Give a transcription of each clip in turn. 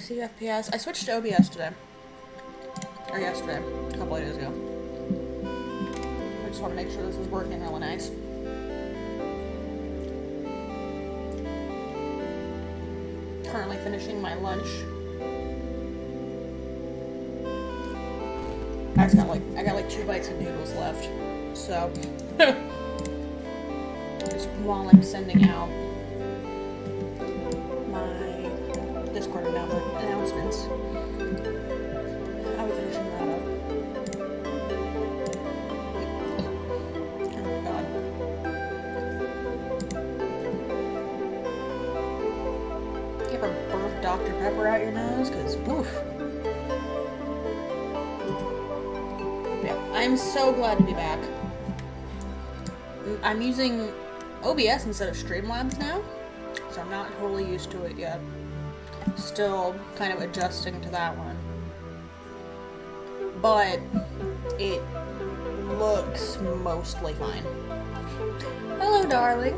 60 FPS. I switched to OBS today. Or yesterday. A couple of days ago. I just want to make sure this is working really nice. Currently finishing my lunch. I got like 2 bites of noodles left. So just while I'm sending out my Discord announcements, I'll be finishing that up. Oh my god. You ever burp Dr. Pepper out your nose? Because, oof. Yeah, I'm so glad to be back. I'm using OBS instead of Streamlabs now, so I'm not totally used to it yet. Still kind of adjusting to that one. But it looks mostly fine. Hello, darling.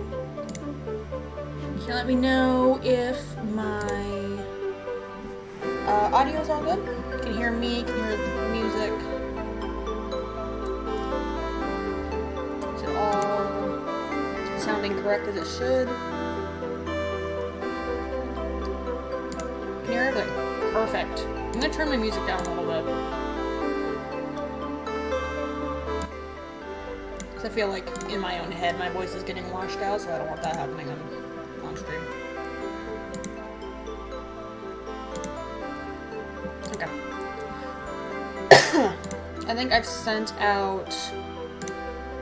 Can you let me know if my audio's all good? Can you hear me? Can you hear the music? Is it all sounding correct as it should? Can you hear everything? Perfect. I'm gonna turn my music down a little bit. Because I feel like in my own head my voice is getting washed out, so I don't want that happening on stream. Okay. I think I've sent out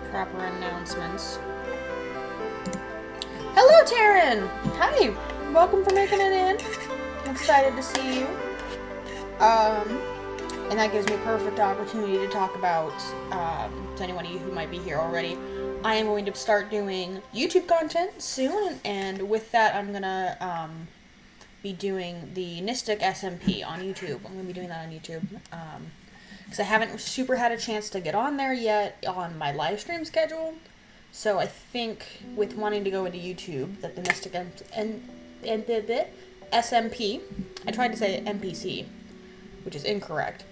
proper announcements. Hello, Taryn! Hi! Welcome for making it in. I'm excited to see you. And that gives me a perfect opportunity to talk about, to anyone of you who might be here already, I am going to start doing YouTube content soon, and with that I'm gonna, be doing the Nistic SMP on YouTube. I'm gonna be doing that on YouTube, because I haven't super had a chance to get on there yet on my live stream schedule. So I think with wanting to go into YouTube, that the Mystic SMP, I tried to say NPC, which is incorrect.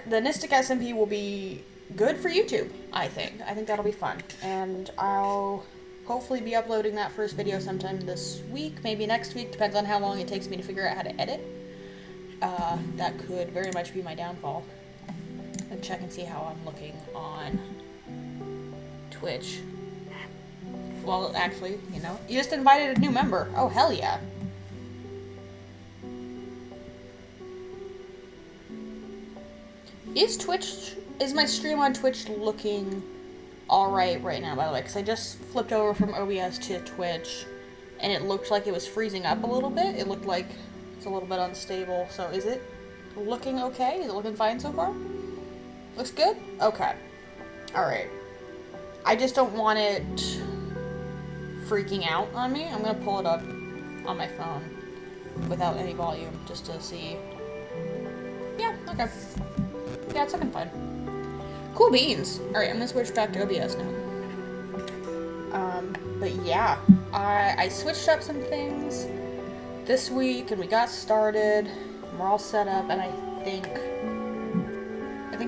The Mystic SMP will be good for YouTube, I think. I think that'll be fun. And I'll hopefully be uploading that first video sometime this week, maybe next week, depends on how long it takes me to figure out how to edit. That could very much be my downfall. And check and see how I'm looking on Twitch. Well, actually, you know, you just invited a new member. Oh, hell yeah. Is my stream on Twitch looking alright right now, by the way? Because I just flipped over from OBS to Twitch, and it looked like it was freezing up a little bit. It looked like it's a little bit unstable. So is it looking okay? Is it looking fine so far? Looks good? Okay. Alright. I just don't want it freaking out on me. I'm gonna pull it up on my phone without any volume just to see. Yeah, okay. Yeah, it's looking fine. Cool beans. Alright, I'm gonna switch back to OBS now. But yeah, I switched up some things this week and we got started. We're all set up, and I think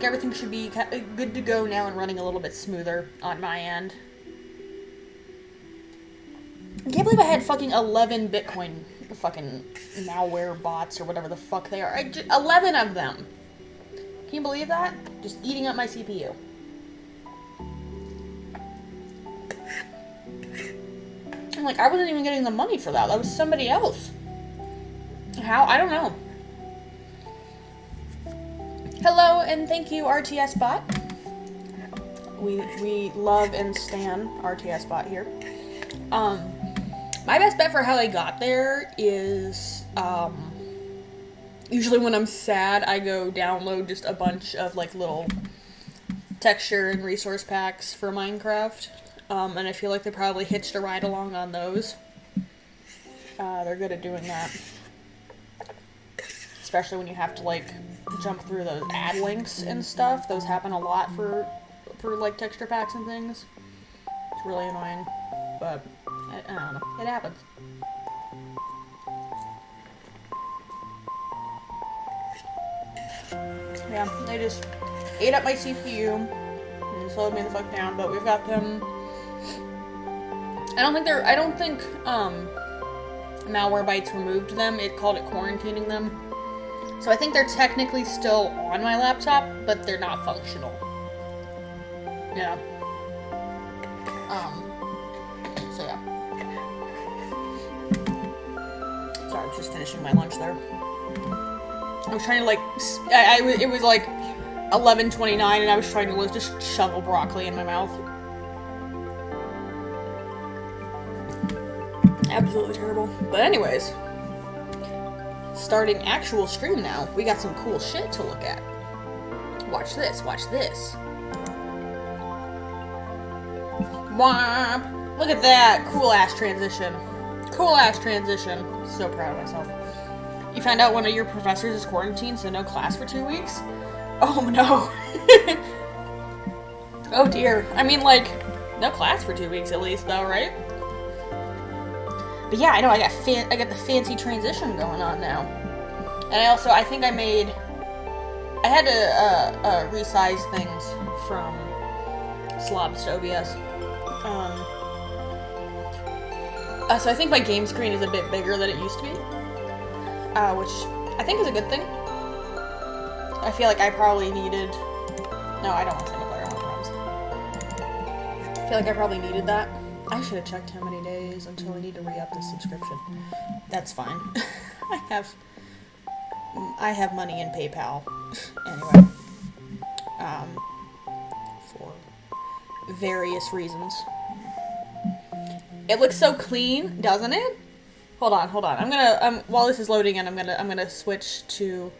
everything should be good to go now and running a little bit smoother on my end. I can't believe I had fucking 11 Bitcoin fucking malware bots or whatever the fuck they are. 11 of them. Can you believe that? Just eating up my CPU. I'm like, I wasn't even getting the money for that. That was somebody else. How? I don't know. Hello, and thank you, RTS Bot. We love and stan RTS Bot here. My best bet for how I got there is, usually when I'm sad, I go download just a bunch of, like, little texture and resource packs for Minecraft. And I feel like they probably hitched a ride along on those. They're good at doing that. Especially when you have to, like, jump through those ad links and stuff. Those happen a lot for like, texture packs and things. It's really annoying. But, I don't know. It happens. Yeah, they just ate up my CPU and slowed me the fuck down, but we've got them. I don't think Malwarebytes removed them. It called it quarantining them. So I think they're technically still on my laptop, but they're not functional. Yeah. So yeah. Sorry, I was just finishing my lunch there. I was trying to it was like 11:29 and I was trying to just shovel broccoli in my mouth. Absolutely terrible. But anyways, starting actual stream now. We got some cool shit to look at. Watch this, watch this. Womp! Look at that! Cool ass transition. Cool ass transition. So proud of myself. You found out one of your professors is quarantined, so no class for 2 weeks? Oh no. Oh dear. I mean, like, no class for 2 weeks at least, though, right? But yeah, I know, I got the fancy transition going on now. And I think I had to resize things from slobs to OBS. So I think my game screen is a bit bigger than it used to be. Which I think is a good thing. I feel like I probably needed... No, I don't want single player, I want drums. I feel like I probably needed that. I should have checked how many days until I need to re-up this subscription. That's fine. I have money in PayPal. Anyway. For various reasons. It looks so clean, doesn't it? Hold on. I'm gonna, while this is loading in, I'm gonna switch to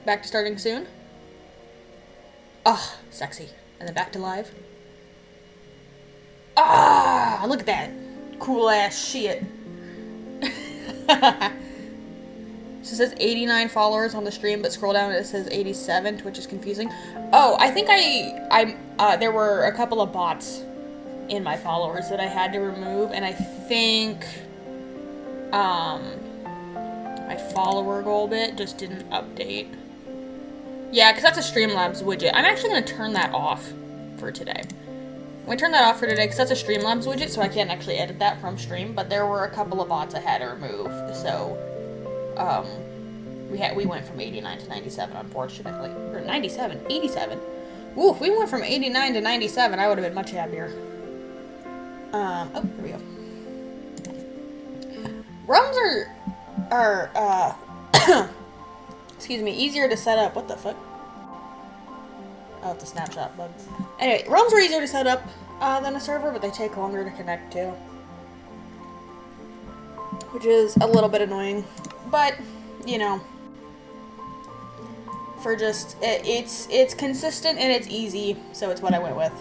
back to starting soon. Ah, sexy. And then back to live. Ah, look at that. Cool ass shit. So it says 89 followers on the stream, but scroll down and it says 87, which is confusing. Oh, I think there were a couple of bots in my followers that I had to remove, and I think, my follower goal bit just didn't update. Yeah, because that's a Streamlabs widget. I'm actually going to turn that off for today. I'm going to turn that off for today because that's a Streamlabs widget, so I can't actually edit that from stream, but there were a couple of bots I had to remove, so, we went from 89 to 97, unfortunately. Or 97? 87? Ooh, if we went from 89 to 97, I would have been much happier. Oh, here we go. ROMs are excuse me, easier to set up. What the fuck? Oh, it's a snapshot bug. Anyway, ROMs are easier to set up than a server, but they take longer to connect to. Which is a little bit annoying. But, you know, for just, it's consistent and it's easy, so it's what I went with.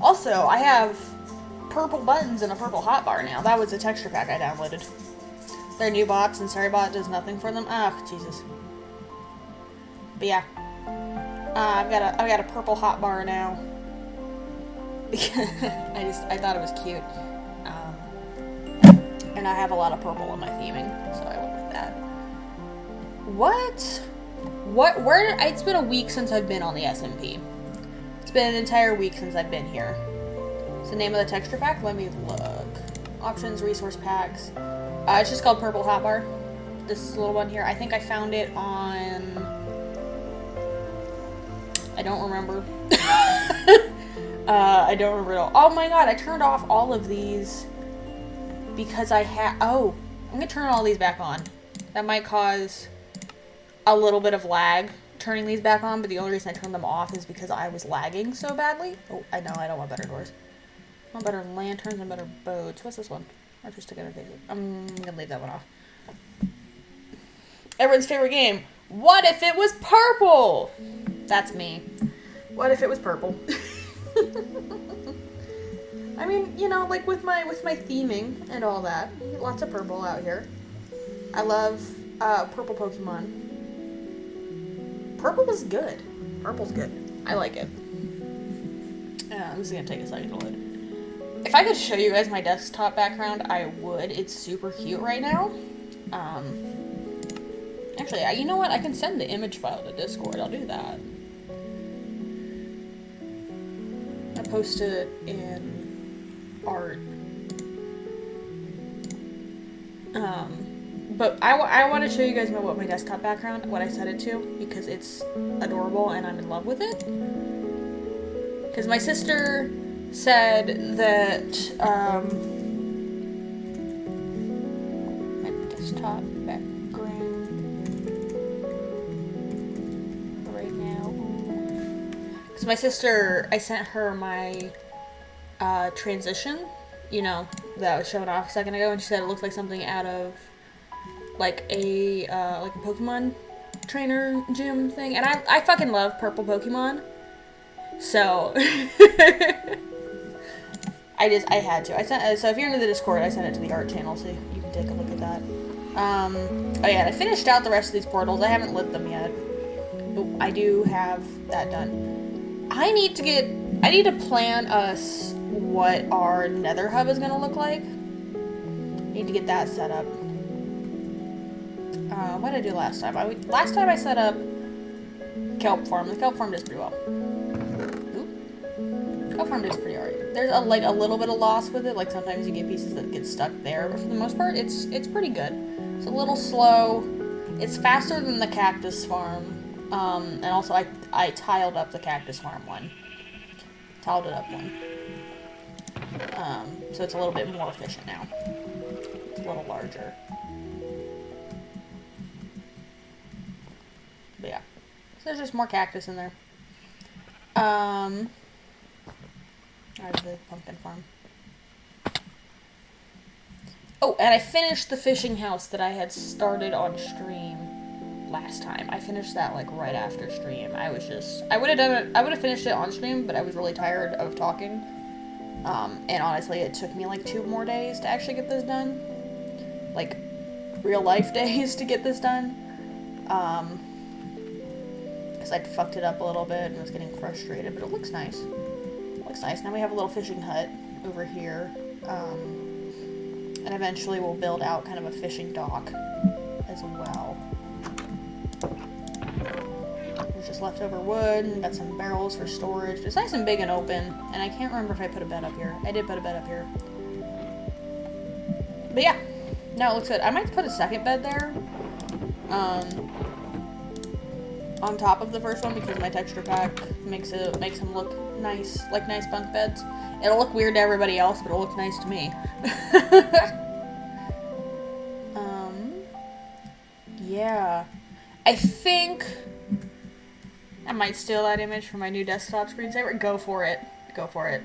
Also, I have purple buttons and a purple hotbar now. That was a texture pack I downloaded. They're new bots, and SorryBot does nothing for them. Ah, Jesus. But yeah, I've got a purple hotbar now. I thought it was cute, and I have a lot of purple in my theming, so I went with that. Where? It's been a week since I've been on the SMP. It's been an entire week since I've been here. What's the name of the texture pack? Let me look. Options, resource packs. It's just called Purple Hotbar. This little one here. I think I found it on... I don't remember. I don't remember at all. Oh my god, I turned off all of these because I had... Oh, I'm gonna turn all these back on. That might cause a little bit of lag turning these back on, but the only reason I turned them off is because I was lagging so badly. Oh, I know, I don't want better doors. I want better lanterns and better boats. What's this one? Artistic interface. I'm gonna leave that one off. Everyone's favorite game. What if it was purple? That's me. What if it was purple? I mean, you know, like with my theming and all that. Lots of purple out here. I love purple Pokemon. Purple is good. Purple's good. I like it. This is gonna take a second to load. If I could show you guys my desktop background, I would. It's super cute right now. Actually, you know what? I can send the image file to Discord. I'll do that. I post it in art. But I want to show you guys what my desktop background, what I set it to, because it's adorable and I'm in love with it. Because my sister said that, my desktop background right now. Because my sister, I sent her my transition, you know, that I was showing off a second ago, and she said it looks like something out of like a Pokemon trainer gym thing, and I fucking love purple Pokemon, so I had to. So if you're into the Discord, I sent it to the art channel, so you can take a look at that. Oh yeah, and I finished out the rest of these portals. I haven't lit them yet, but I do have that done. I need to plan us what our nether hub is gonna look like. Need to get that set up. What did I do last time? Last time I set up kelp farm. The kelp farm does pretty well. Oop. Kelp farm does pretty alright. There's a little bit of loss with it. Like sometimes you get pieces that get stuck there, but for the most part, it's pretty good. It's a little slow. It's faster than the cactus farm. And also I tiled up the cactus farm one. Tiled it up one. So it's a little bit more efficient now. It's a little larger. But yeah. So there's just more cactus in there. I have the pumpkin farm. Oh, and I finished the fishing house that I had started on stream last time. I finished that like right after stream. I would have finished it on stream, but I was really tired of talking. And honestly, it took me like 2 more days to actually get this done. Like, real life days to get this done. Because I'd fucked it up a little bit and was getting frustrated, but it looks nice. It looks nice. Now we have a little fishing hut over here. And eventually we'll build out kind of a fishing dock as well. There's just leftover wood, and got some barrels for storage. It's nice and big and open, and I can't remember if I put a bed up here. I did put a bed up here. But yeah, no, it looks good. I might put a second bed there, on top of the first one, because my texture pack makes them look nice, like nice bunk beds. It'll look weird to everybody else, but it'll look nice to me. Yeah. I think I might steal that image from my new desktop screensaver. Go for it. Go for it.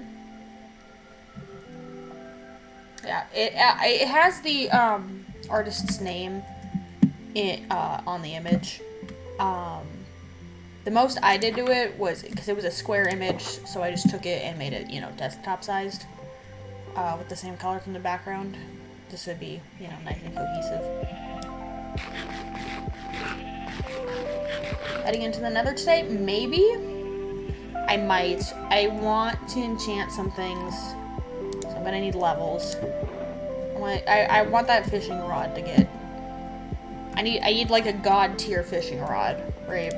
Yeah, it has the artist's name on the image. The most I did to it was, because it was a square image, so I just took it and made it, desktop sized, with the same color from the background. This would be, nice and cohesive. Heading into the nether today? Maybe? I might. I want to enchant some things, so I'm gonna need levels. I want that fishing rod to get. I need like a god tier fishing rod, right?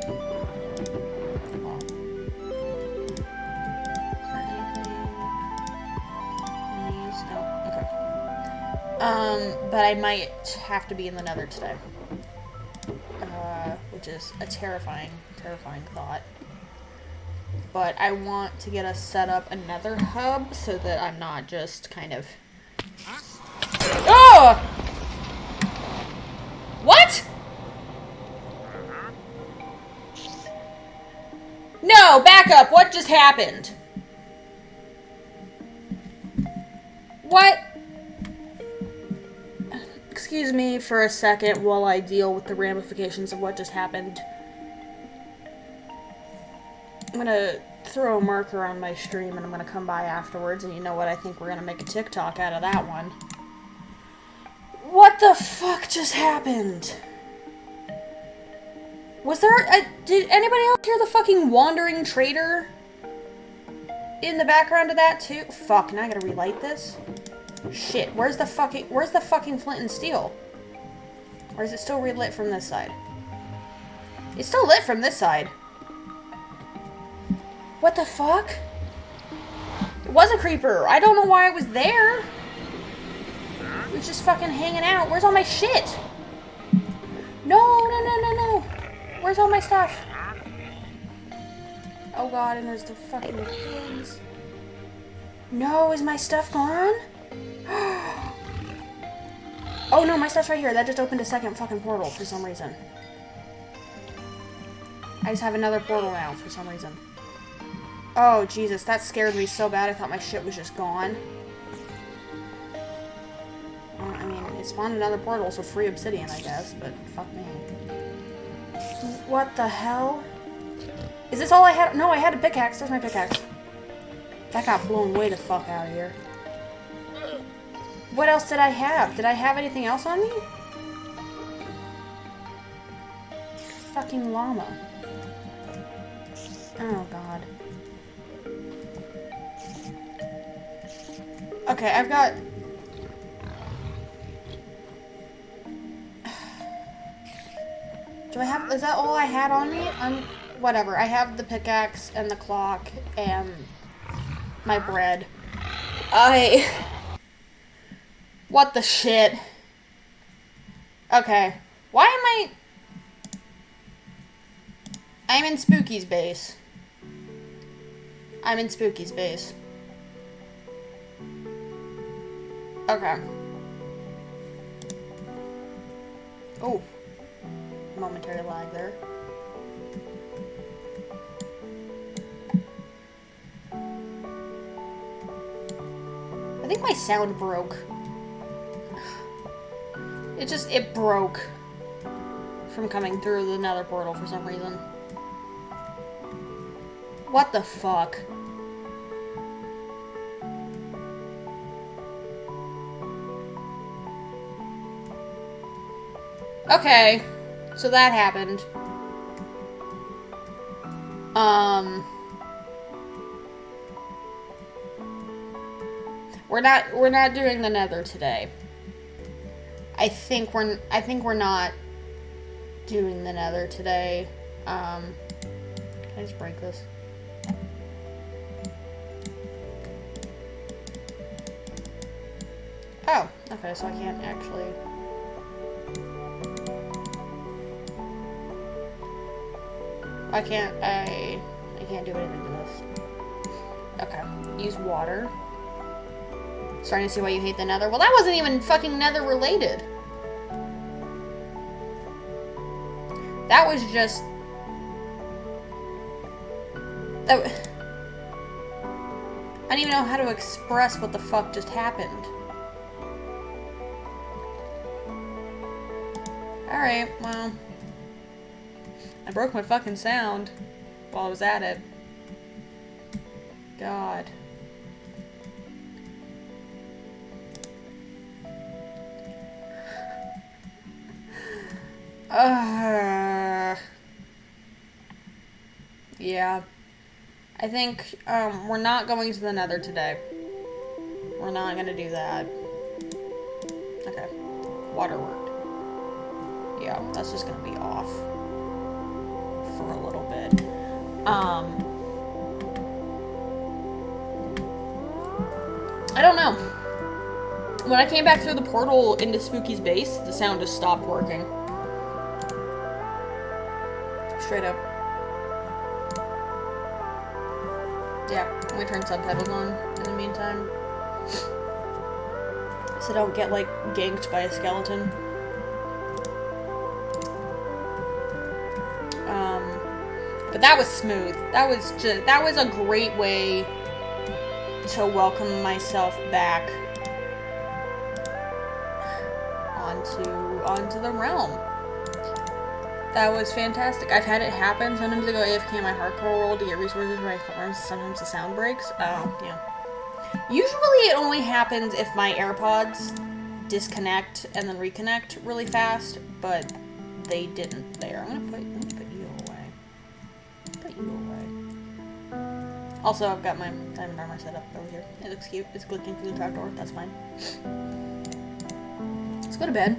But I might have to be in the nether today. Which is a terrifying thought. But I want to get us set up a nether hub so that I'm not just kind of... Oh! What? No, back up. What just happened? What? Excuse me for a second while I deal with the ramifications of what just happened. I'm gonna throw a marker on my stream and I'm gonna come by afterwards, and you know what? I think we're gonna make a TikTok out of that one. What the fuck just happened? Was there did anybody else hear the fucking wandering trader in the background of that too? Fuck, now I gotta relight this? Shit, where's the fucking flint and steel? Or is it still relit from this side? It's still lit from this side. What the fuck? It was a creeper. I don't know why it was there. It was just fucking hanging out. Where's all my shit? No. Where's all my stuff? Oh god, and there's the fucking pigs. No, is my stuff gone? Oh no, my stuff's right here. That just opened a second fucking portal for some reason. I just have another portal now for some reason. Oh Jesus, that scared me so bad. I thought my shit was just gone. Well, I mean, it spawned another portal, so free obsidian, I guess, but fuck me. What the hell? Is this all I had? No, I had a pickaxe. There's my pickaxe. That got blown way the fuck out of here. What else did I have? Did I have anything else on me? Fucking llama. Oh god. Okay, I've got... Do I have... Is that all I had on me? Whatever. I have the pickaxe and the clock and my bread. What the shit? Okay. Why am I... I'm in Spooky's base. I'm in Spooky's base. Okay. Oh. Momentary lag there. I think my sound broke. It broke from coming through the nether portal for some reason. What the fuck? Okay, so that happened. We're not doing the nether today. I think we're not doing the nether today. Can I just break this? Oh, okay, so I can't actually... I can't do anything to this. Okay, use water. Starting to see why you hate the nether. Well, that wasn't even fucking nether related. That was just... I don't even know how to express what the fuck just happened. Alright, well... I broke my fucking sound while I was at it. God. Yeah. I think, we're not going to the nether today. We're not gonna do that. Okay. Water worked. Yeah, that's just gonna be off for a little bit. I don't know. When I came back through the portal into Spooky's base, the sound just stopped working. Straight up. Yeah, let me turn subtitles on in the meantime. So I don't get, like, ganked by a skeleton. But that was smooth. That was a great way to welcome myself back onto the realm. That was fantastic. I've had it happen. Sometimes I go AFK in my hardcore world to get resources for my farms. Sometimes the sound breaks. Oh, yeah. Usually it only happens if my AirPods disconnect and then reconnect really fast, but they didn't there. I'm gonna put you away. Put you away. Also, I've got my diamond armor set up over here. It looks cute. It's glitching through the trapdoor. That's fine. Let's go to bed.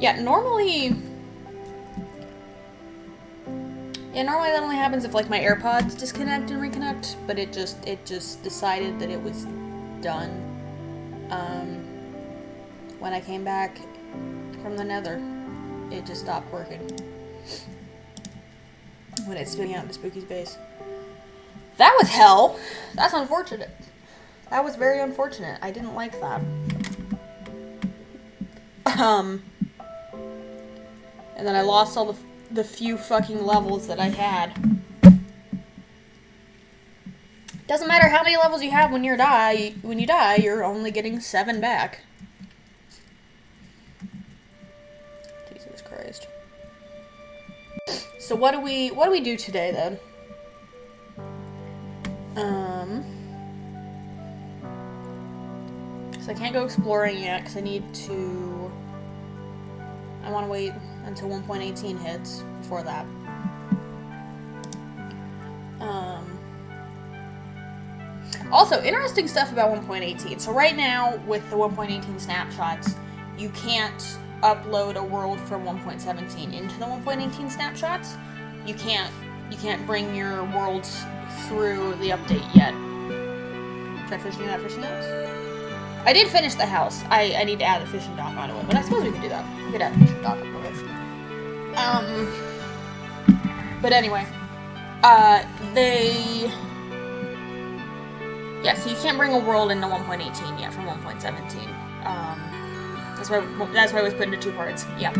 Yeah, normally that only happens if, like, my AirPods disconnect and reconnect, but it just decided that it was done, when I came back from the nether. It just stopped working when it's spitting out into Spooky's base. That was hell! That's unfortunate. That was very unfortunate. I didn't like that. And then I lost all the few fucking levels that I had. Doesn't matter how many levels you have when you die, you're only getting 7 back. Jesus Christ. So what do we do today then? So I can't go exploring yet because I want to wait until 1.18 hits before that. Also, interesting stuff about 1.18. So right now, with the 1.18 snapshots, you can't upload a world from 1.17 into the 1.18 snapshots. You can't bring your worlds through the update yet. Try finishing that fishing house? I did finish the house. I need to add the fishing dock onto it, but I suppose we could do that. We could add the fishing dock onto it. But anyway, so you can't bring a world into 1.18 yet from 1.17. That's why it was put into 2 parts. Yeah.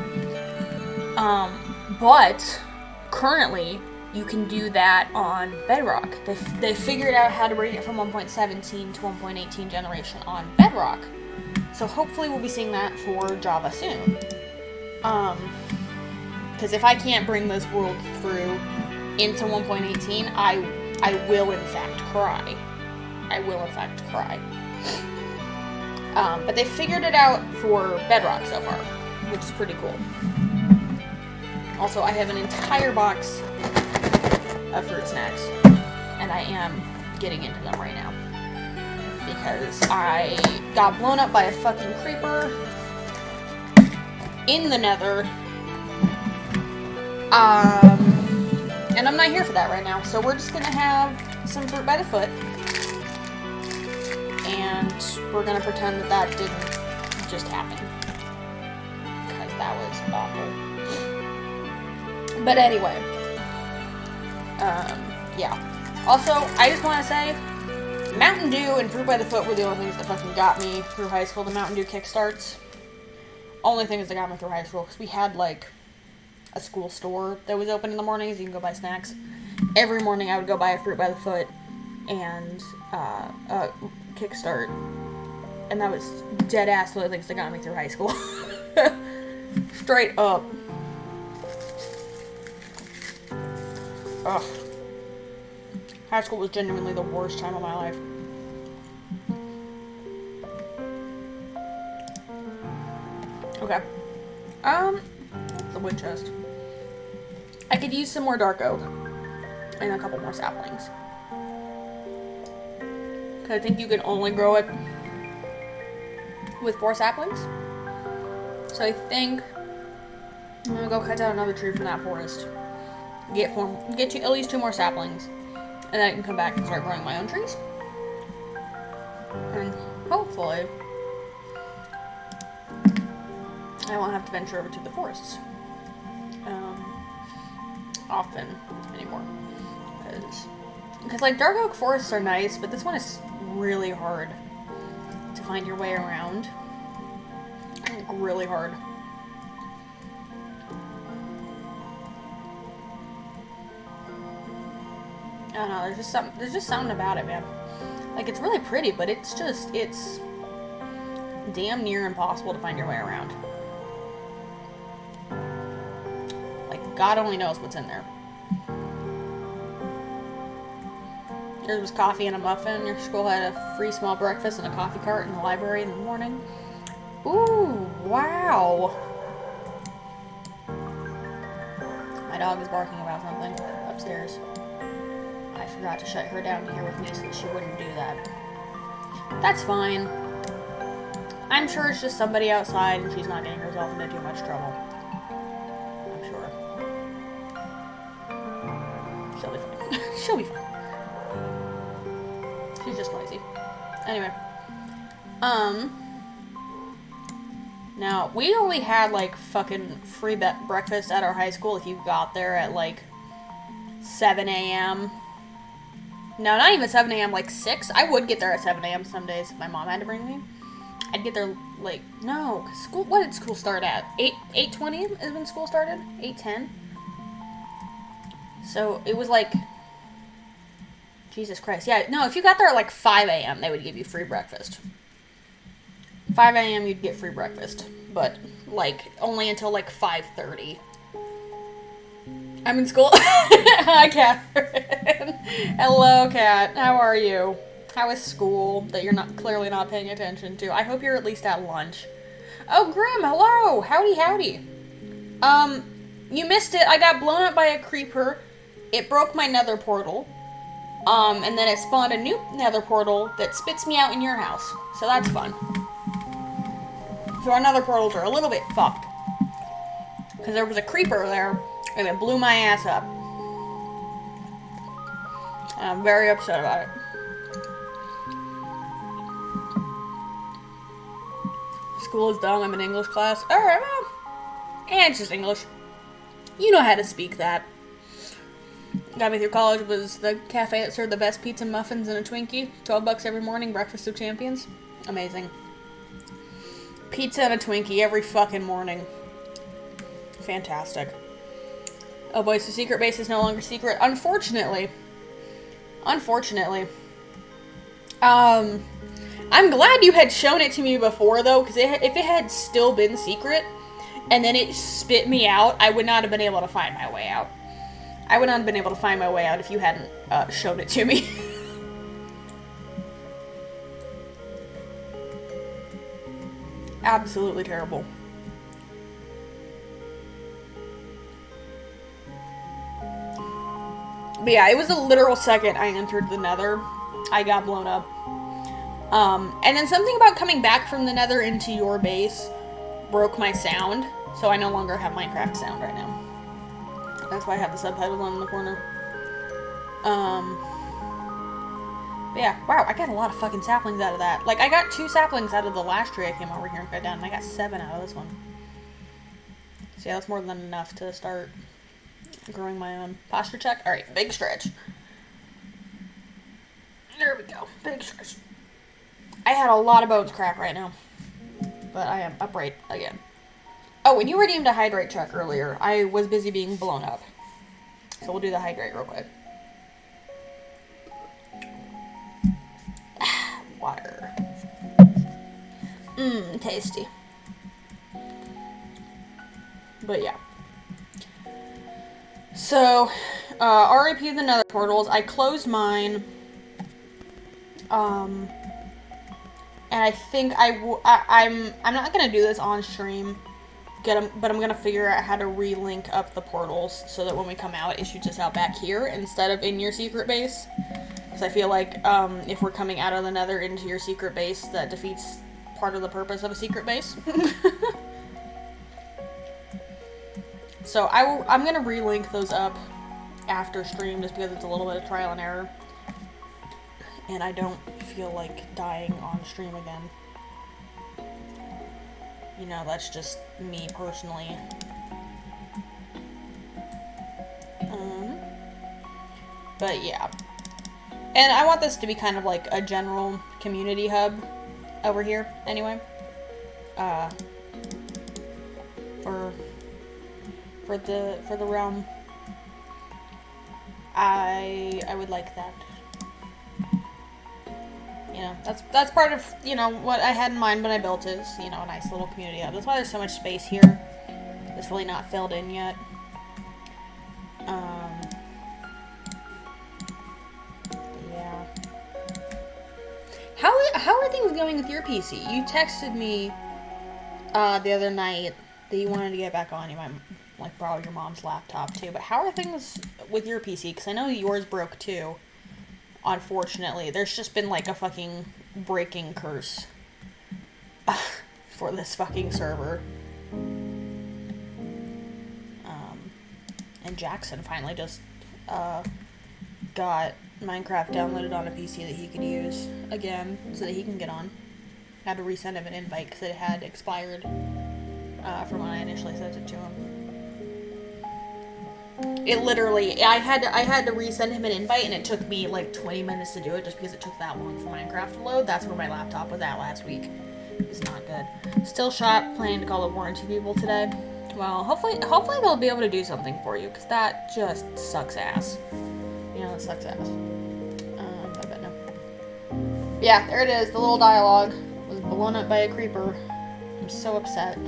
But currently you can do that on Bedrock. They figured out how to bring it from 1.17 to 1.18 generation on Bedrock. So hopefully we'll be seeing that for Java soon. Because if I can't bring this world through into 1.18, I will in fact cry. But they figured it out for Bedrock so far, which is pretty cool. Also, I have an entire box of fruit snacks, and I am getting into them right now because I got blown up by a fucking creeper in the nether, and I'm not here for that right now, so we're just gonna have some fruit by the foot, and we're gonna pretend that didn't just happen, because that was awful. But anyway, yeah. Also, I just want to say, Mountain Dew and Fruit by the Foot were the only things that fucking got me through high school. The Mountain Dew Kickstarts. Only things that got me through high school, because we had, like, a school store that was open in the mornings. You can go buy snacks. Every morning I would go buy a Fruit by the Foot and a Kickstart. And that was dead ass the only things that got me through high school. Straight up. Ugh. High school was genuinely the worst time of my life. Okay. The wood chest. I could use some more dark oak. And a couple more saplings. Cause I think you can only grow it with 4 saplings. So I think I'm gonna go cut down another tree from that forest. Get you at least 2 more saplings, and then I can come back and start growing my own trees. And hopefully, I won't have to venture over to the forests often anymore. Because like dark oak forests are nice, but this one is really hard to find your way around. Like, really hard. I don't know, there's just something about it, man. Like, it's really pretty, but it's damn near impossible to find your way around. Like, God only knows what's in there. There was coffee and a muffin. Your school had a free small breakfast and a coffee cart in the library in the morning. Ooh, wow. My dog is barking about something upstairs. I forgot to shut her down here with me so that she wouldn't do that. That's fine. I'm sure it's just somebody outside and she's not getting herself into too much trouble. I'm sure. She'll be fine. She'll be fine. She's just noisy. Anyway. Now, we only had, like, fucking free breakfast at our high school if you got there at, like, 7 a.m. No, not even 7 a.m., like 6. I would get there at 7 a.m. some days if my mom had to bring me. I'd get there, like, no, cause school, what did school start at? 8:20 is when school started? 8:10? So, it was like, Jesus Christ. Yeah, no, if you got there at, like, 5 a.m., they would give you free breakfast. 5 a.m. you'd get free breakfast, but, like, only until, like, 5:30. I'm in school. Hi, Catherine. Hello, Kat. How are you? How is school that you're clearly not paying attention to? I hope you're at least at lunch. Oh, Grim, hello. Howdy, howdy. You missed it. I got blown up by a creeper. It broke my nether portal. And then it spawned a new nether portal that spits me out in your house. So that's fun. So our nether portals are a little bit fucked. Because there was a creeper there, and it blew my ass up. And I'm very upset about it. School is dumb, I'm in English class. Alright, well, and it's just English. You know how to speak that. Got me through college was the cafe that served the best pizza, muffins, and a Twinkie. $12 every morning, breakfast of champions. Amazing. Pizza and a Twinkie every fucking morning. Fantastic. Oh boy, so secret base is no longer secret. Unfortunately. I'm glad you had shown it to me before, though, because if it had still been secret, and then it spit me out, I would not have been able to find my way out. I would not have been able to find my way out if you hadn't shown it to me. Absolutely terrible. But yeah, it was a literal second I entered the nether. I got blown up. And then something about coming back from the nether into your base broke my sound. So I no longer have Minecraft sound right now. That's why I have the subtitles on in the corner. But yeah, wow, I got a lot of fucking saplings out of that. Like, I got 2 saplings out of the last tree I came over here and cut down, and I got 7 out of this one. So yeah, that's more than enough to start growing my own. Posture check? Alright, big stretch. There we go. Big stretch. I had a lot of bones crack right now. But I am upright again. Oh, when you redeemed a hydrate check earlier, I was busy being blown up. So we'll do the hydrate real quick. Water. Mmm, tasty. But yeah. So, RIP the nether portals. I closed mine. And I think I'm not gonna do this on stream. But I'm gonna figure out how to relink up the portals so that when we come out, it shoots us out back here instead of in your secret base. Because I feel like if we're coming out of the nether into your secret base, that defeats part of the purpose of a secret base. So I'm gonna relink those up after stream just because it's a little bit of trial and error. And I don't feel like dying on stream again. You know, that's just me personally. But yeah. And I want this to be kind of like a general community hub over here, anyway. For the realm. I would like that. You know, that's part of, you know, what I had in mind when I built it, is, you know, a nice little community hub. That's why there's so much space here. It's really not filled in yet. Yeah. How are things going with your PC? You texted me the other night that you wanted to get back on. You might like borrow your mom's laptop too. But how are things with your PC? Because I know yours broke too. Unfortunately, there's just been like a fucking breaking curse. for this fucking server. And Jackson finally just got Minecraft downloaded on a PC that he could use again so that he can get on. I had to resend him an invite because it had expired from when I initially sent it to him. It literally, I had to resend him an invite, and it took me like 20 minutes to do it just because it took that long for Minecraft to load. That's where my laptop was at last week. It's not good. Still shot, planning to call the warranty people today. Well, hopefully they'll be able to do something for you, because that just sucks ass. You know, it sucks ass. I bet no. Yeah, there it is. The little dialogue was blown up by a creeper. I'm so upset.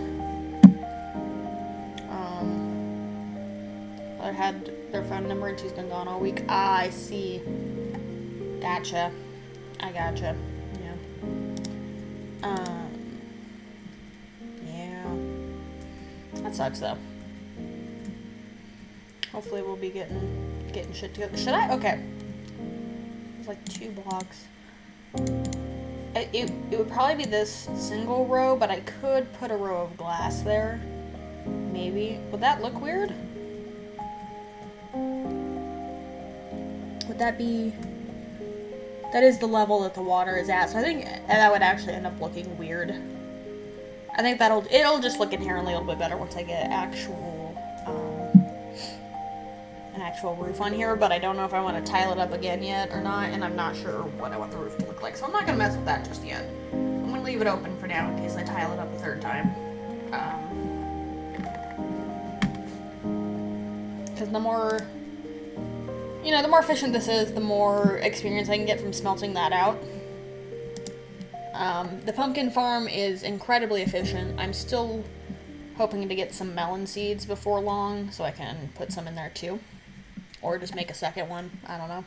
I had their phone number and she's been gone all week. Ah, I see. Gotcha. I gotcha. Yeah. Yeah. That sucks though. Hopefully we'll be getting shit together. Should I? Okay. There's like 2 blocks. It would probably be this single row, but I could put a row of glass there. Maybe. Would that look weird? Would that be... That is the level that the water is at, so I think that would actually end up looking weird. I think it'll just look inherently a little bit better once I get an actual roof on here, but I don't know if I want to tile it up again yet or not, and I'm not sure what I want the roof to look like, so I'm not going to mess with that just yet. I'm going to leave it open for now in case I tile it up a 3rd time. Because the more... You know, the more efficient this is, the more experience I can get from smelting that out. The pumpkin farm is incredibly efficient. I'm still hoping to get some melon seeds before long, so I can put some in there too. Or just make a second one. I don't know.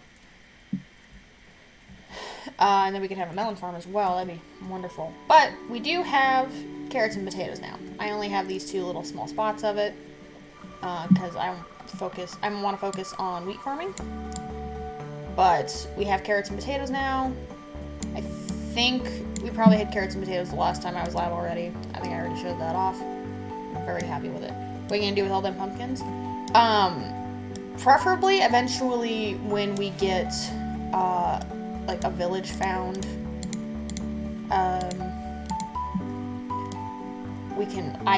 And then we can have a melon farm as well. That'd be wonderful. But we do have carrots and potatoes now. I only have these 2 little small spots of it. Because I want to focus on wheat farming. But we have carrots and potatoes now. I think we probably had carrots and potatoes the last time I was live already. I think I already showed that off. I'm very happy with it. What are you gonna do with all them pumpkins? Preferably, eventually, when we get, like a village found, I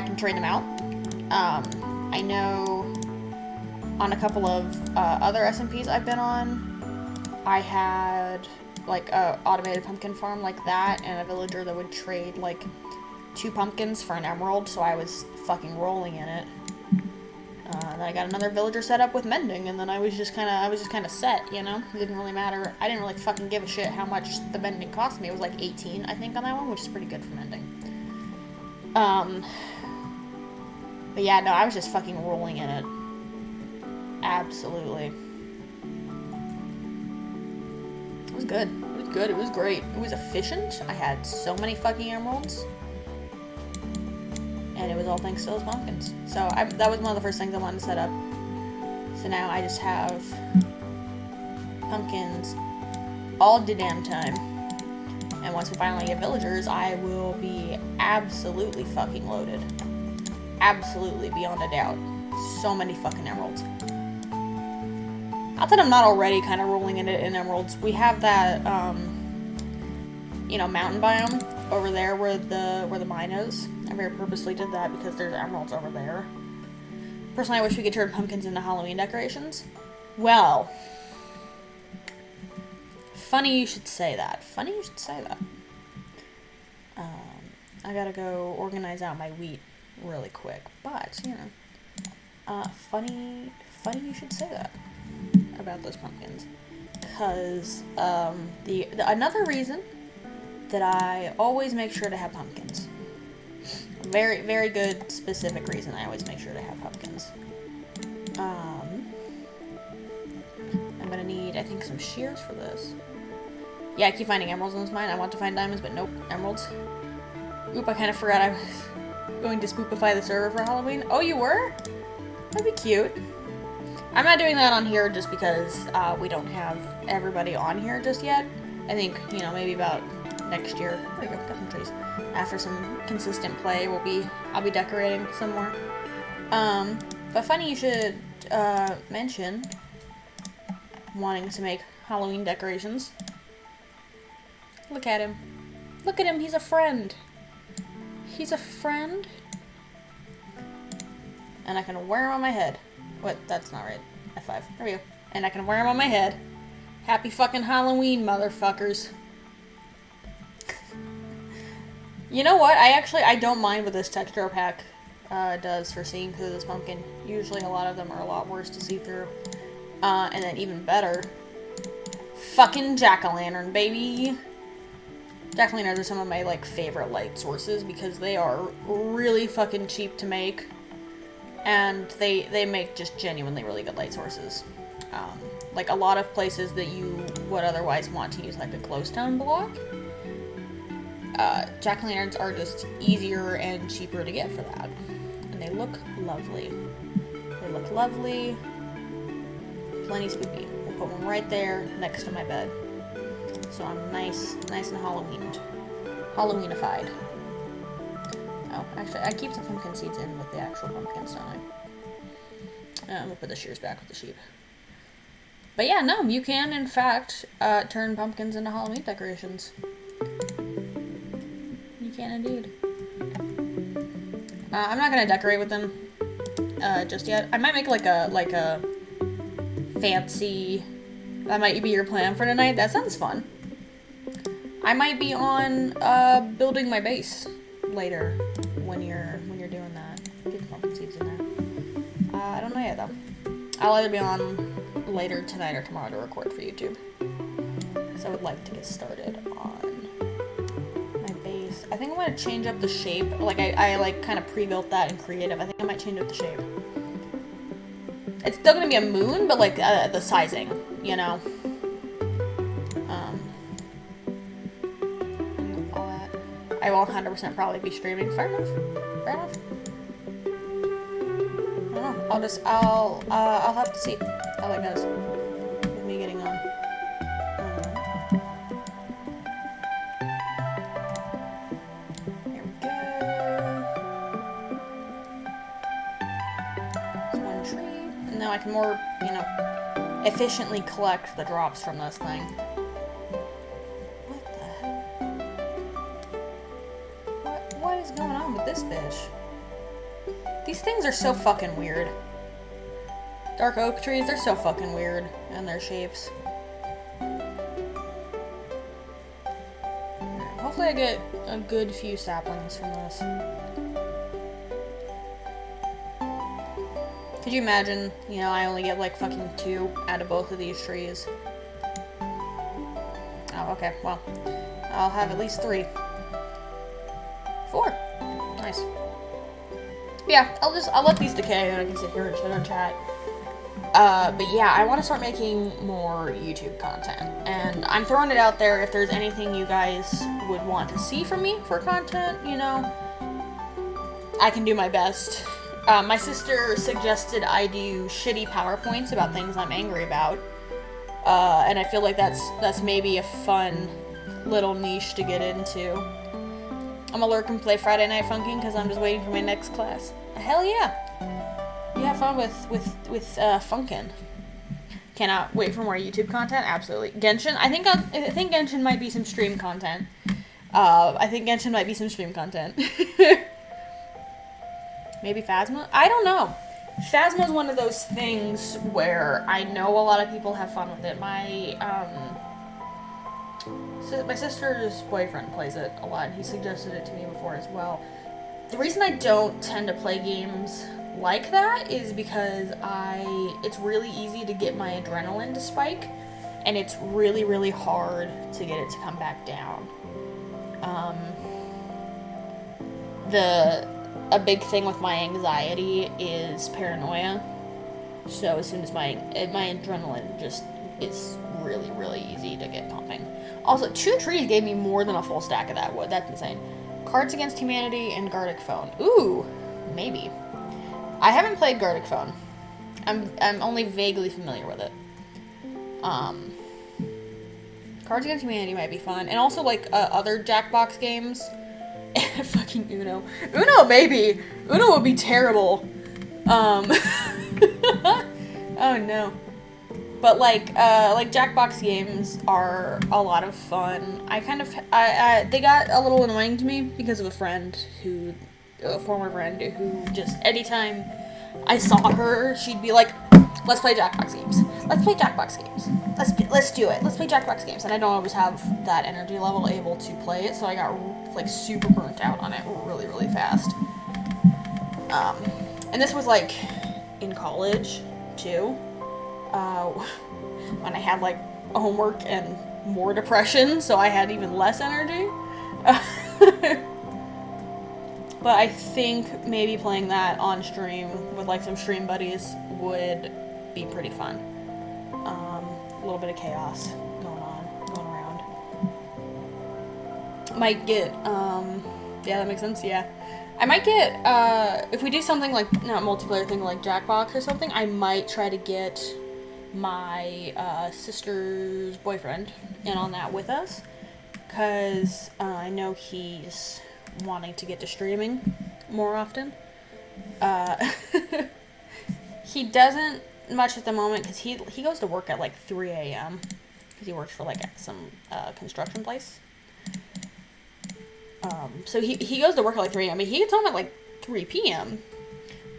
can trade them out. I know on a couple of other SMPs I've been on, I had like a automated pumpkin farm like that, and a villager that would trade like 2 pumpkins for an emerald, so I was fucking rolling in it. Then I got another villager set up with mending, and then I was just kind of set, you know? It didn't really matter. I didn't really fucking give a shit how much the mending cost me. It was like 18, I think, on that one, which is pretty good for mending. But yeah, no, I was just fucking rolling in it. Absolutely. It was good. It was good. It was great. It was efficient. I had so many fucking emeralds. And it was all thanks to those pumpkins. So that was one of the first things I wanted to set up. So now I just have pumpkins all the damn time. And once we finally get villagers, I will be absolutely fucking loaded. Absolutely, beyond a doubt. So many fucking emeralds. Not that I'm not already kind of rolling in it in emeralds. We have that, you know, mountain biome over there where the mine is. I very purposely did that because there's emeralds over there. Personally, I wish we could turn pumpkins into Halloween decorations. Well, funny you should say that. Funny you should say that. I gotta go organize out my wheat really quick, but you know, funny you should say that about those pumpkins, because another reason that I always make sure to have pumpkins. Very, very good, specific reason I always make sure to have pumpkins. I'm gonna need, I think, some shears for this. Yeah, I keep finding emeralds in this mine. I want to find diamonds, but nope, emeralds. Oop, I kind of forgot I was going to spoopify the server for Halloween. Oh, you were? That'd be cute. I'm not doing that on here just because we don't have everybody on here just yet. I think, you know, maybe about next year. There we go, got some trees. After some consistent play, I'll be decorating some more. But funny you should mention wanting to make Halloween decorations. Look at him. Look at him, he's a friend. He's a friend. And I can wear him on my head. What? That's not right. F5. There we go. And I can wear him on my head. Happy fucking Halloween, motherfuckers. You know what? I don't mind what this texture pack does for seeing through this pumpkin. Usually a lot of them are a lot worse to see through. And then even better, fucking jack-o'-lantern, baby. Jack-o'-lanterns are some of my, like, favorite light sources because they are really fucking cheap to make. And they make just genuinely really good light sources. Like, a lot of places that you would otherwise want to use, like, a glowstone block, jack-o'-lanterns are just easier and cheaper to get for that. And they look lovely. They look lovely. Plenty spooky. We'll put one right there next to my bed. So I'm nice and Halloweenified. Oh, actually, I keep the pumpkin seeds in with the actual pumpkins, don't I? We'll put the shears back with the sheep. But yeah, no, you can, in fact, turn pumpkins into Halloween decorations. You can indeed. I'm not gonna decorate with them just yet. I might make like a fancy. That might be your plan for tonight. That sounds fun. I might be on building my base later when you're doing that. Get the pumpkin seeds in there. I don't know yet though. I'll either be on later tonight or tomorrow to record for YouTube. So I would like to get started on my base. I think I'm gonna change up the shape. Like I like kind of pre-built that in creative. I think I might change up the shape. It's still gonna be a moon, but like the sizing, you know. All that. I will 100% probably be streaming. Fair enough. Fair enough. I don't know. I'll have to see how that goes with me getting on. There we go. There's one tree. And now I can more, efficiently collect the drops from this thing. What the hell? What is going on with this bitch? These things are so fucking weird. Dark oak trees, they're so fucking weird in their shapes. Hopefully I get a good few saplings from this. Could you imagine, I only get like fucking 2 out of both of these trees. Oh, okay, well, I'll have at least 3. 4. Nice. Yeah, I'll let these decay and I can sit here and chill and chat. But yeah, I want to start making more YouTube content, and I'm throwing it out there. If there's anything you guys would want to see from me for content, I can do my best. My sister suggested I do shitty PowerPoints about things I'm angry about, and I feel like that's maybe a fun little niche to get into. I'm gonna lurk and play Friday Night Funkin' because I'm just waiting for my next class. Hell yeah! You have fun with Funkin'. Cannot wait for more YouTube content. Absolutely. Genshin. I think Genshin might be some stream content. Maybe Phasma? I don't know. Phasma's one of those things where I know a lot of people have fun with it. My sister's boyfriend plays it a lot, and he suggested it to me before as well. The reason I don't tend to play games like that is because it's really easy to get my adrenaline to spike, and it's really, really hard to get it to come back down. A big thing with my anxiety is paranoia. So as soon as my adrenaline just is really, really easy to get pumping. Also, 2 trees gave me more than a full stack of that wood. That's insane. Cards Against Humanity and Gartic Phone. Ooh, maybe. I haven't played Gartic Phone. I'm only vaguely familiar with it. Cards Against Humanity might be fun. And also, like, other Jackbox games. Fucking Uno. Uno, baby! Uno would be terrible. Oh, no. But, like Jackbox games are a lot of fun. They got a little annoying to me because of a former friend who just, anytime I saw her, she'd be like, let's play Jackbox games. Let's play Jackbox games. Let's do it. Let's play Jackbox games. And I don't always have that energy level able to play it, so I got, like, super burnt out on it really, really fast. And this was, like, in college, too. When I had, like, homework and more depression, so I had even less energy. But I think maybe playing that on stream with, like, some stream buddies would be pretty fun. A little bit of chaos going around. Might get, yeah, that makes sense, yeah. I might get, if we do something like, not multiplayer thing like Jackbox or something, I might try to get my sister's boyfriend in on that with us, because I know he's wanting to get to streaming more often. He doesn't much at the moment because he goes to work at like 3 a.m. because he works for like some construction place. So he goes to work at like 3 a.m. I mean, he gets home at like 3 p.m.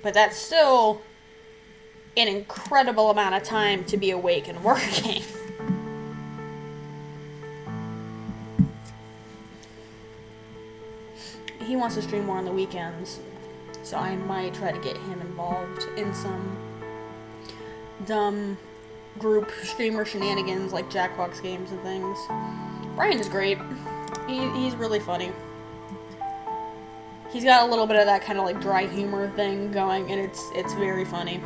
But that's still an incredible amount of time to be awake and working. He wants to stream more on the weekends, so I might try to get him involved in some dumb group streamer shenanigans like Jackbox games and things. Brian is great. He's really funny. He's got a little bit of that kind of like dry humor thing going, and it's very funny.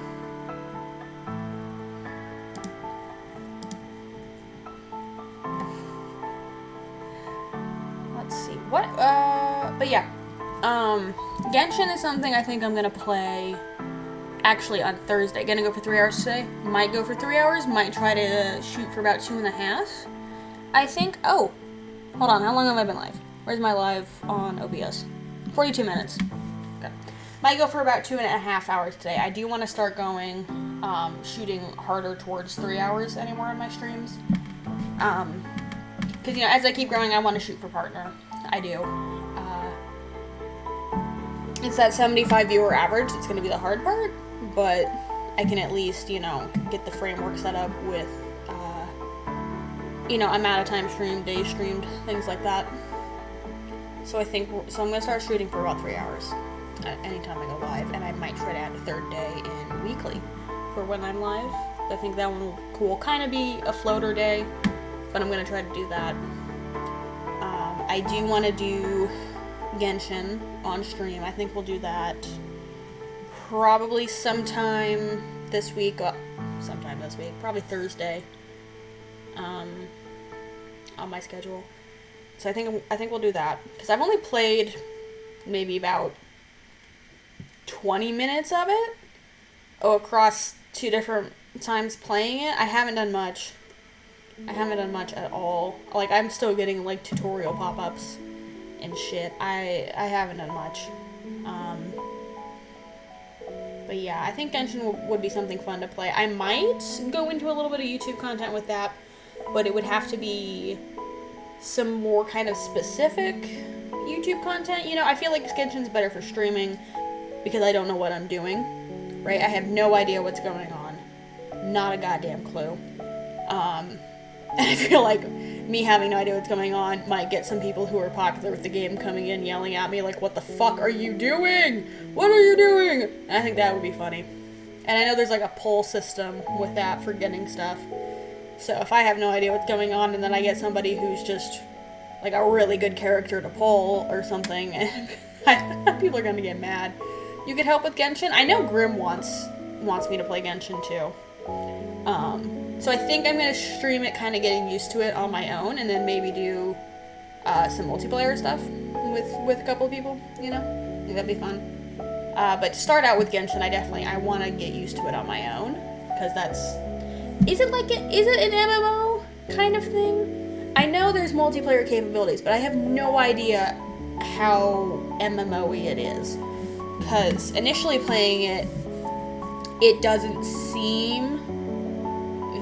Let's see what but yeah, Genshin is something I think I'm gonna play actually on Thursday. Gonna go for 3 hours today. Might go for 3 hours. Might try to shoot for about 2.5. I think. Oh, hold on. How long have I been live? Where's my live on OBS? 42 minutes. Okay. Might go for about 2.5 hours today. I do want to start going, shooting harder towards 3 hours anymore on my streams. Because, you know, as I keep growing, I want to shoot for partner. I do. It's that 75 viewer average that's going to be the hard part, but I can at least, you know, get the framework set up with, you know, amount of time streamed, days streamed, things like that. So I'm going to start shooting for about 3 hours anytime I go live, and I might try to add a third day in weekly for when I'm live. I think that one will kind of be a floater day, but I'm going to try to do that. I do want to do Genshin on stream. I think we'll do that probably sometime this week, probably Thursday, on my schedule. So I think we'll do that, because I've only played maybe about 20 minutes of it across 2 different times playing it. I haven't done much at all. Like, I'm still getting like tutorial pop-ups and shit. I haven't done much. But yeah, I think Genshin would be something fun to play. I might go into a little bit of YouTube content with that, but it would have to be some more kind of specific YouTube content. You know, I feel like Genshin's better for streaming because I don't know what I'm doing, right? I have no idea what's going on. Not a goddamn clue. And I feel like me having no idea what's going on might get some people who are popular with the game coming in yelling at me like, what the fuck are you doing? What are you doing? And I think that would be funny. And I know there's like a poll system with that for getting stuff. So if I have no idea what's going on and then I get somebody who's just like a really good character to poll or something, and people are gonna get mad. You could help with Genshin? I know Grim wants me to play Genshin too. So I think I'm going to stream it, kind of getting used to it on my own, and then maybe do some multiplayer stuff with a couple of people, you know? I think that'd be fun. But to start out with Genshin, I want to get used to it on my own, because is it an MMO kind of thing? I know there's multiplayer capabilities, but I have no idea how MMO-y it is. Because initially playing it, it doesn't seem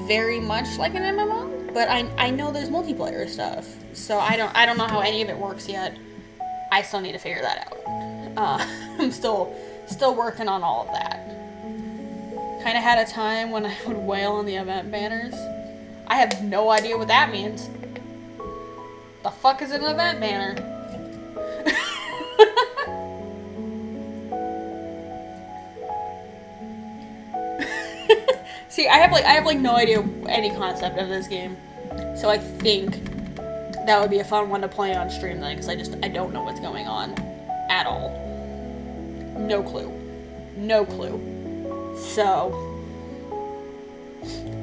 very much like an MMO, but I know there's multiplayer stuff, so I don't know how any of it works yet. I still need to figure that out. I'm still working on all of that. Kind of had a time when I would wail on the event banners. I have no idea what that means. The fuck is an event banner? See, I have no idea any concept of this game, so I think that would be a fun one to play on stream then, because I don't know what's going on at all. No clue. So,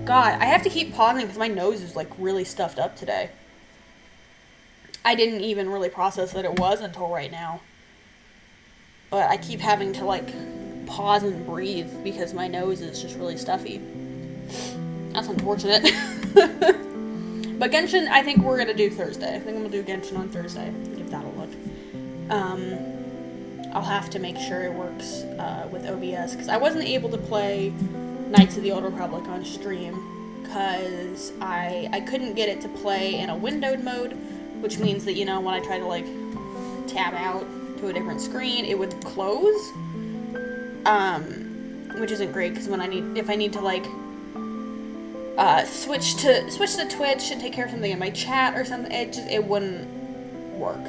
God, I have to keep pausing because my nose is like really stuffed up today. I didn't even really process that it was until right now, but I keep having to like pause and breathe because my nose is just really stuffy. That's unfortunate. But Genshin, I think we're gonna do Thursday. I think I'm gonna do Genshin on Thursday. Give that a look. I'll have to make sure it works with OBS, because I wasn't able to play Knights of the Old Republic on stream because I couldn't get it to play in a windowed mode, which means that, you know, when I try to like tab out to a different screen, it would close. Which isn't great, because if I need to like switch to Twitch and take care of something in my chat or something, it wouldn't work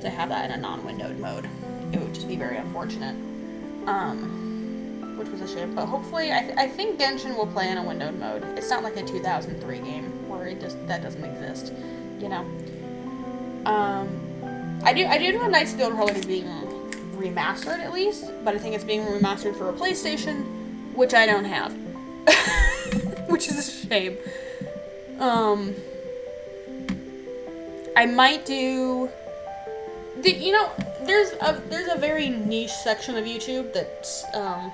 to have that in a non-windowed mode. It would just be very unfortunate. Which was a shame. But hopefully, I think Genshin will play in a windowed mode. It's not like a 2003 game where that doesn't exist, you know. I do know Knights of the Old Republic is being remastered at least, but I think it's being remastered for a PlayStation, which I don't have. Which is a shame. I might do... You know, there's a very niche section of YouTube that's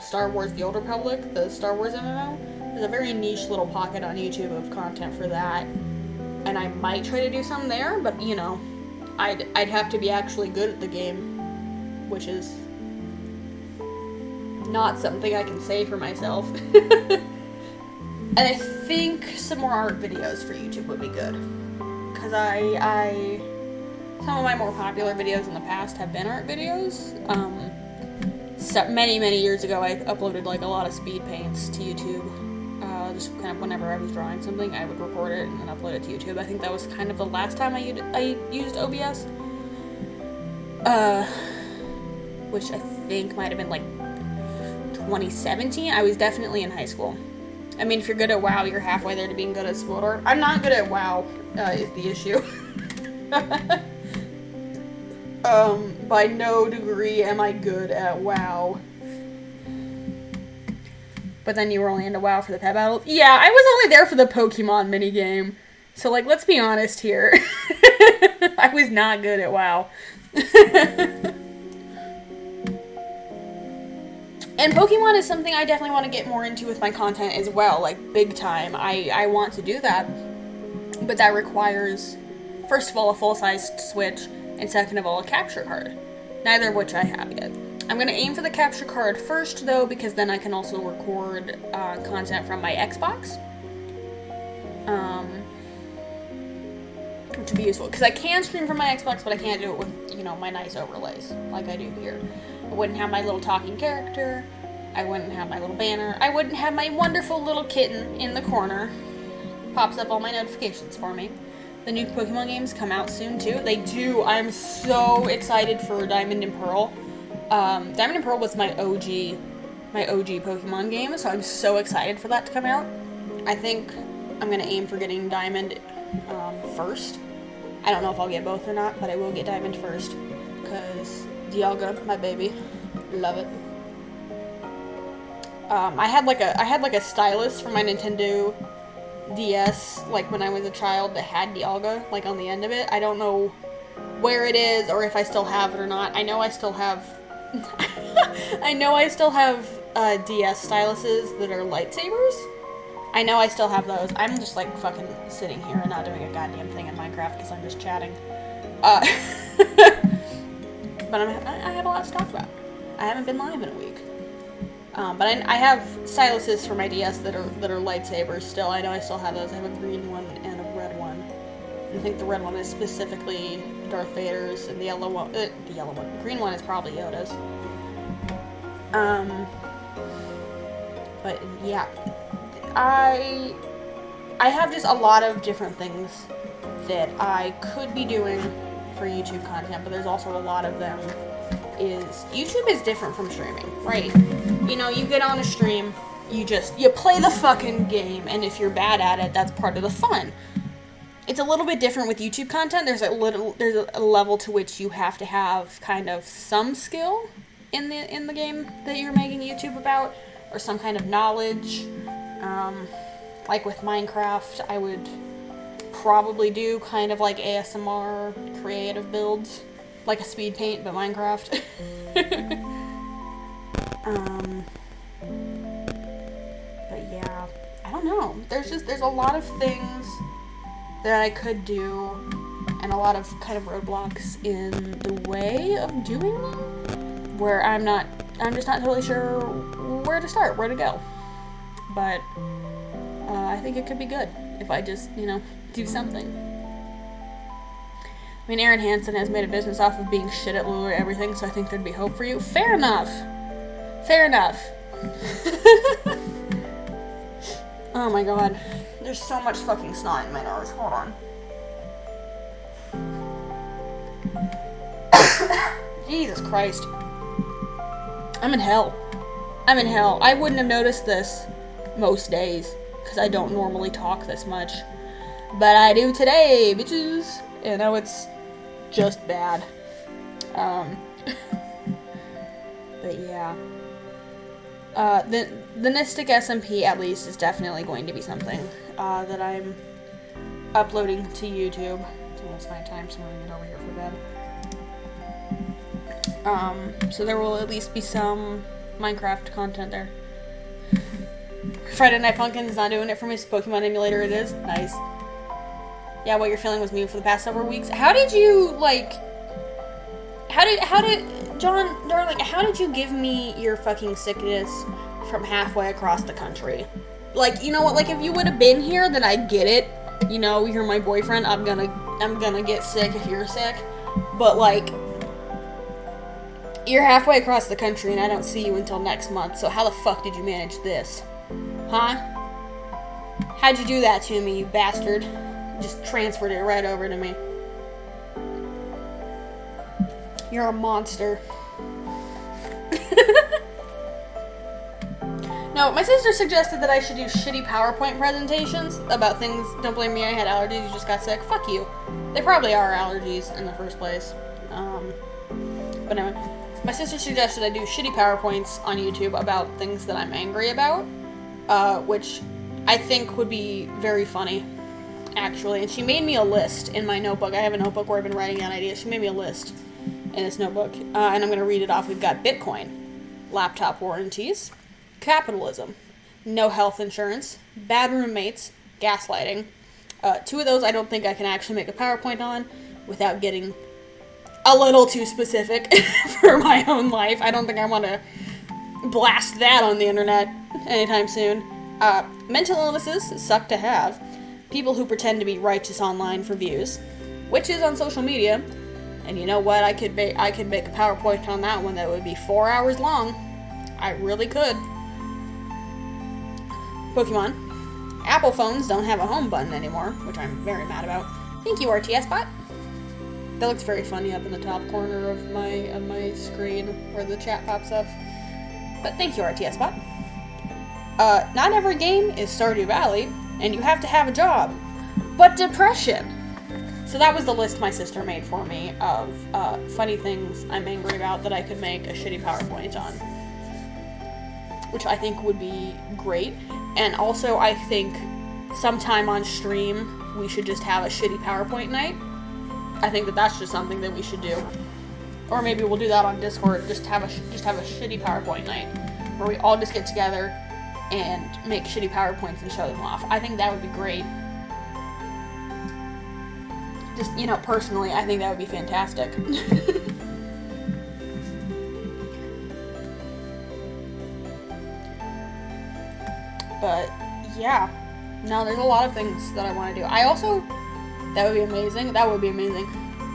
Star Wars The Old Republic, the Star Wars MMO. There's a very niche little pocket on YouTube of content for that, and I might try to do some there, but, you know, I'd have to be actually good at the game, which is not something I can say for myself. And I think some more art videos for YouTube would be good, because some of my more popular videos in the past have been art videos. So many years ago, I uploaded like a lot of speed paints to YouTube. Just kind of whenever I was drawing something, I would record it and then upload it to YouTube. I think that was kind of the last time I used OBS. Which I think might have been like 2017. I was definitely in high school. I mean, if you're good at WoW, you're halfway there to being good at Sploder. I'm not good at WoW, is the issue. By no degree am I good at WoW. But then you were only into WoW for the pet battles? Yeah, I was only there for the Pokemon minigame. So, like, let's be honest here. I was not good at WoW. And Pokemon is something I definitely want to get more into with my content as well, like, big time. I want to do that. But that requires, first of all, a full-sized Switch, and second of all, a capture card. Neither of which I have yet. I'm going to aim for the capture card first, though, because then I can also record content from my Xbox. Which would be useful, because I can stream from my Xbox, but I can't do it with, you know, my nice overlays, like I do here. I wouldn't have my little talking character, I wouldn't have my little banner, I wouldn't have my wonderful little kitten in the corner. Pops up all my notifications for me. The new Pokemon games come out soon, too. They do. I'm so excited for Diamond and Pearl. Diamond and Pearl was my OG Pokemon game, so I'm so excited for that to come out. I think I'm going to aim for getting Diamond first. I don't know if I'll get both or not, but I will get Diamond first, because Dialga, my baby, love it. I had like a stylus for my Nintendo DS, like when I was a child, that had Dialga, like on the end of it. I don't know where it is, or if I still have it or not. I know I still have DS styluses that are lightsabers. I know I still have those. I'm just like fucking sitting here and not doing a goddamn thing in Minecraft because I'm just chatting. But I have a lot to talk about. I haven't been live in a week. But I have styluses for my DS that are lightsabers still. I know I still have those. I have a green one and a red one. I think the red one is specifically Darth Vader's, and the yellow one, the green one is probably Yoda's. But yeah, I have just a lot of different things that I could be doing for YouTube content, but there's also a lot of them YouTube is different from streaming, right? You know, you get on a stream, you play the fucking game, and if you're bad at it, that's part of the fun. It's a little bit different with YouTube content. There's a level to which you have to have kind of some skill in the game that you're making YouTube about, or some kind of knowledge. Like with Minecraft, I would probably do kind of like ASMR creative builds, like a speed paint, but Minecraft. But yeah, I don't know. There's a lot of things that I could do, and a lot of kind of roadblocks in the way of doing them, where I'm just not totally sure where to start, where to go. But I think it could be good if I just, do something. I mean, Aaron Hansen has made a business off of being shit at literally everything, so I think there'd be hope for you. Fair enough. Fair enough. Oh my god. There's so much fucking snot in my nose. Hold on. Jesus Christ. I'm in hell. I wouldn't have noticed this most days, because I don't normally talk this much. But I do today, bitches. You know, it's just bad. But yeah. The Nistic SMP, at least, is definitely going to be something that I'm uploading to YouTube. It's almost nighttime, so I'm gonna get over here for bed. So there will at least be some Minecraft content there. Friday Night Funkin's not doing it for me, so Pokemon emulator it is. Nice. Yeah, what you're feeling was me for the past several weeks. How did you, John, darling, how did you give me your fucking sickness from halfway across the country? Like, you know what, like, if you would have been here, then I'd get it. You know, you're my boyfriend, I'm gonna get sick if you're sick. But, like, you're halfway across the country and I don't see you until next month, so how the fuck did you manage this? Huh? How'd you do that to me, you bastard? Just transferred it right over to me. You're a monster. No, my sister suggested that I should do shitty PowerPoint presentations about things. Don't blame me, I had allergies, you just got sick. Fuck you. They probably are allergies in the first place. But anyway, my sister suggested I do shitty PowerPoints on YouTube about things that I'm angry about, which I think would be very funny, actually. And she made me a list in my notebook. I have a notebook where I've been writing down ideas. She made me a list in this notebook, and I'm going to read it off. We've got Bitcoin, laptop warranties, capitalism, no health insurance, bad roommates, gaslighting. Two of those I don't think I can actually make a PowerPoint on without getting a little too specific for my own life. I don't think I want to blast that on the internet anytime soon. Mental illnesses suck to have. People who pretend to be righteous online for views. Witches on social media. And you know what? I could make a PowerPoint on that one that would be 4 hours long. I really could. Pokemon. Apple phones don't have a home button anymore, which I'm very mad about. Thank you, RTS bot. That looks very funny up in the top corner of my screen where the chat pops up. But thank you, RTS bot. Not every game is Stardew Valley, and you have to have a job. But depression. So that was the list my sister made for me of funny things I'm angry about that I could make a shitty PowerPoint on. Which I think would be great. And also I think sometime on stream we should just have a shitty PowerPoint night. I think that's just something that we should do. Or maybe we'll do that on Discord, just have a shitty PowerPoint night where we all just get together and make shitty PowerPoints and show them off. I think that would be great. Just, you know, personally, I think that would be fantastic. But, yeah. No, there's a lot of things that I want to do. That would be amazing. That would be amazing.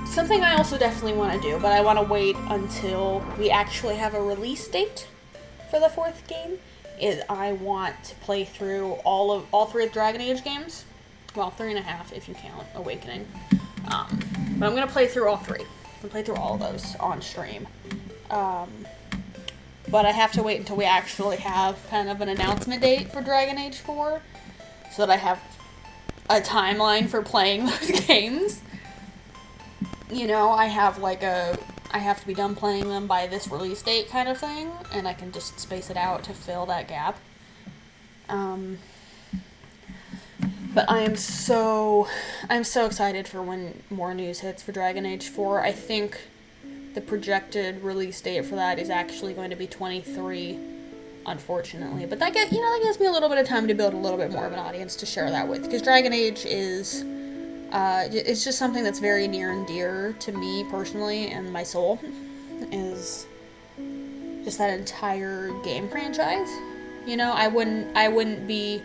Something I also definitely want to do, but I want to wait until we actually have a release date for the 4th game, is I want to play through all 3 of the Dragon Age games. Well, 3.5 if you count Awakening. But I'm going to play through all 3. I'm going to play through all of those on stream. But I have to wait until we actually have kind of an announcement date for Dragon Age 4, so that I have a timeline for playing those games. You know, I have to be done playing them by this release date kind of thing, and I can just space it out to fill that gap. But I'm so excited for when more news hits for Dragon Age 4. I think the projected release date for that is actually going to be 23, unfortunately. But that gives me a little bit of time to build a little bit more of an audience to share that with, because Dragon Age is it's just something that's very near and dear to me personally, and my soul is just that entire game franchise. You know, I wouldn't be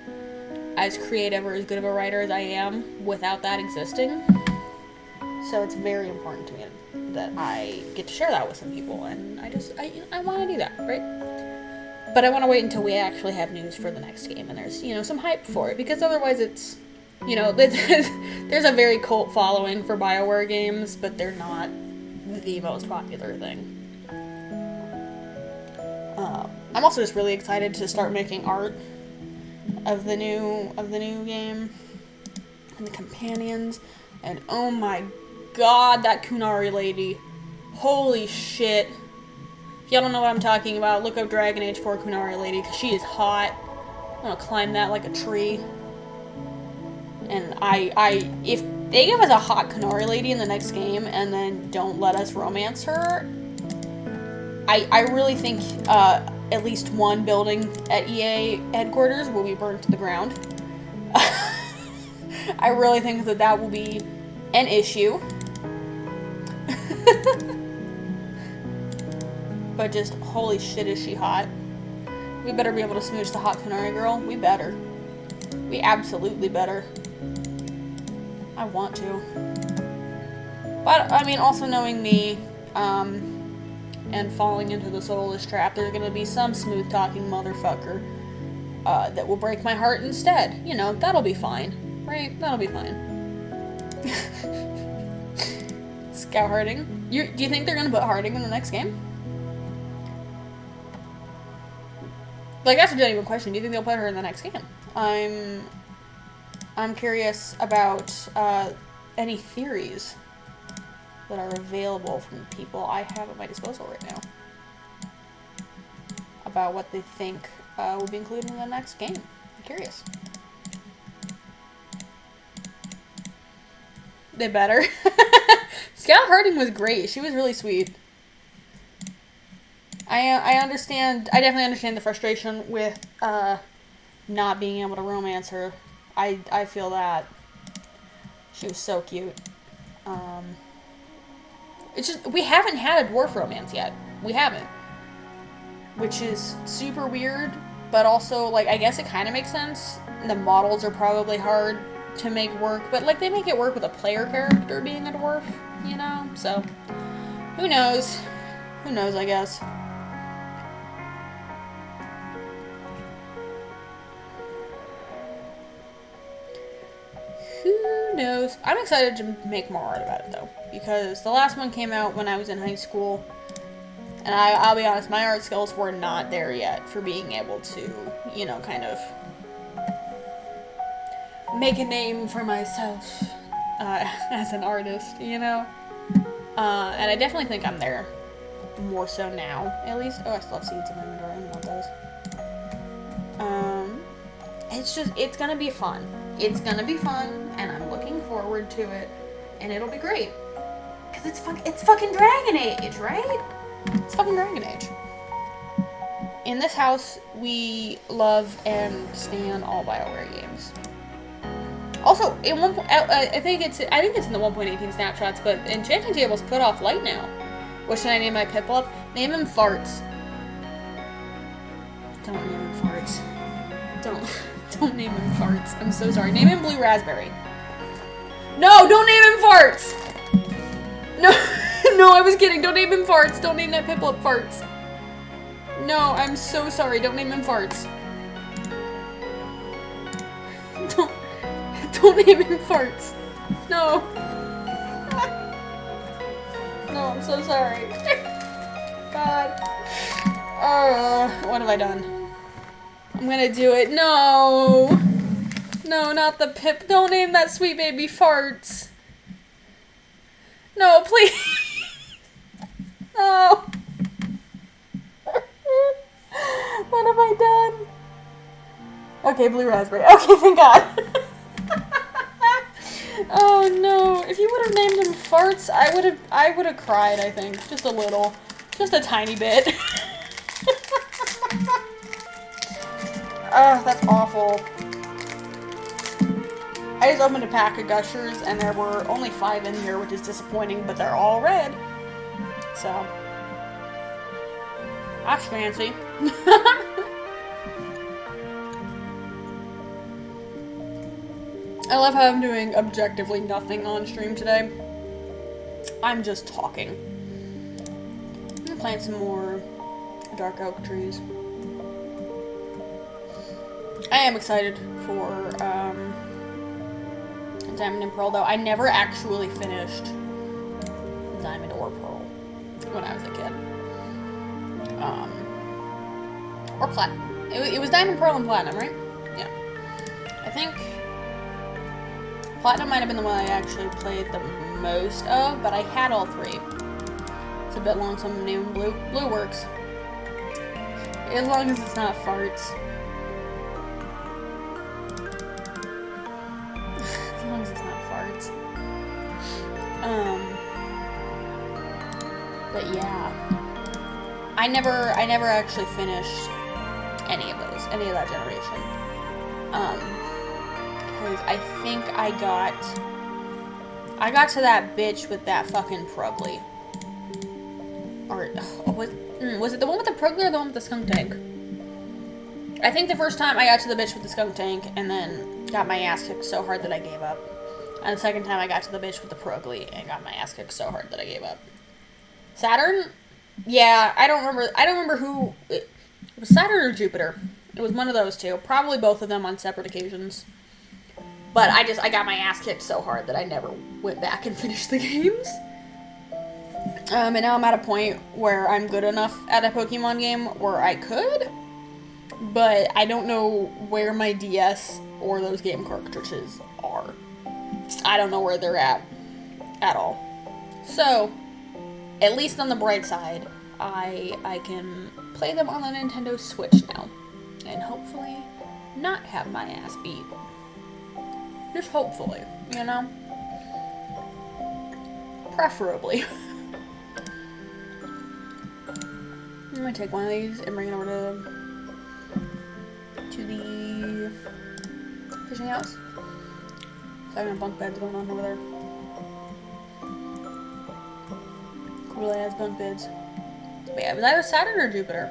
as creative or as good of a writer as I am without that existing. So it's very important to me that I get to share that with some people, and I want to do that, right? But I want to wait until we actually have news for the next game, and there's, you know, some hype for it, because otherwise it's, you know, there's a very cult following for BioWare games, but they're not the most popular thing. I'm also just really excited to start making art of the new game and the companions, and oh my god, that Kunari lady, holy shit. If y'all don't know what I'm talking about, look up Dragon Age 4 Kunari lady, because she is hot. I'm gonna climb that like a tree. And if they give us a hot Kunari lady in the next game and then don't let us romance her, I really think at least one building at EA headquarters will be burned to the ground. I really think that will be an issue. But just, holy shit, is she hot. We better be able to smooch the hot Kunari girl. We better. We absolutely better. I want to. But, I mean, also knowing me, and falling into the soulless trap, there's gonna be some smooth-talking motherfucker that will break my heart instead. You know, that'll be fine. Right? That'll be fine. Scout Harding. Do you think they're gonna put Harding in the next game? Like, that's a genuine question. Do you think they'll put her in the next game? I'm curious about any theories that are available from people I have at my disposal right now about what they think will be included in the next game. I'm curious. They better. Scout Harding was great. She was really sweet. I understand. I definitely understand the frustration with not being able to romance her. I feel that. She was so cute. It's just, we haven't had a dwarf romance yet. We haven't. Which is super weird, but also, like, I guess it kind of makes sense. The models are probably hard to make work, but, like, they make it work with a player character being a dwarf, you know? So, who knows? Who knows, I guess. Who knows? I'm excited to make more art about it, though, because the last one came out when I was in high school, and I'll be honest, my art skills were not there yet for being able to, you know, kind of make a name for myself as an artist, you know? And I definitely think I'm there more so now, at least. Oh, I still have seeds in my inventory. I want those. It's gonna be fun. It's gonna be fun, and I'm looking forward to it, and it'll be great. Because it's fucking Dragon Age, right? It's fucking Dragon Age. in this house, we love and stand all BioWare games. Also, in I think it's in the 1.18 snapshots, but Enchanting Table's put off light now. What should I name my Piplup? Name him Farts. Don't name him Farts. Don't name him Farts. I'm so sorry. Name him Blue Raspberry. No, don't name him Farts! No, no, I was kidding. Don't name him Farts. Don't name that Piplup Farts. No, I'm so sorry. Don't name him Farts. Don't name him Farts. No. No, I'm so sorry. God. What have I done? I'm gonna do it. No. No, not the Pip. Don't name that sweet baby Farts. No, please. No. What have I done? Okay, Blue Raspberry. Okay, thank God. Oh no! If you would have named him Farts, I would have cried. I think just a little, just a tiny bit. That's awful. I just opened a pack of Gushers, and there were only 5 in here, which is disappointing. But they're all red, so that's fancy. I love how I'm doing objectively nothing on stream today. I'm just talking. I'm gonna plant some more dark oak trees. I am excited for Diamond and Pearl, though. I never actually finished Diamond or Pearl when I was a kid. Or Platinum. It was Diamond, Pearl, and Platinum, right? Yeah. I think Platinum might have been the one I actually played the most of, but I had all 3. It's a bit long, so I'm gonna name them Blue. Blue works. As long as it's not Farts. As long as it's not Farts. But yeah. I never actually finished any of that generation. Because I think I got to that bitch with that fucking Pruggly. Or, was it the one with the Pruggly or the one with the skunk tank? I think the first time I got to the bitch with the skunk tank and then got my ass kicked so hard that I gave up. And the second time I got to the bitch with the Pruggly and got my ass kicked so hard that I gave up. Saturn? Yeah, I don't remember who... It was Saturn or Jupiter. It was one of those two. Probably both of them on separate occasions. But I got my ass kicked so hard that I never went back and finished the games. And now I'm at a point where I'm good enough at a Pokemon game where I could. But I don't know where my DS or those game cartridges are. I don't know where they're at all. So, at least on the bright side, I can play them on the Nintendo Switch now. And hopefully not have my ass beat. Just hopefully, you know? Preferably. I'm gonna take one of these and bring it over to the fishing house. So I'm gonna bunk beds going on over there. Cool ass bunk beds. But yeah, was either Saturn or Jupiter.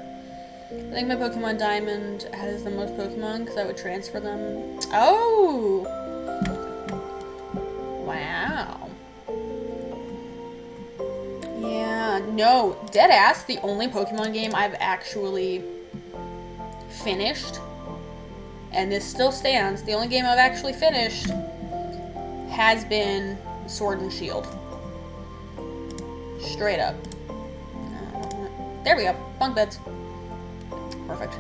I think my Pokemon Diamond has the most Pokemon because I would transfer them. Oh! Wow. Yeah, no, deadass, the only Pokemon game I've actually finished, and this still stands, the only game I've actually finished has been Sword and Shield. Straight up. There we go, bunk beds. Perfect.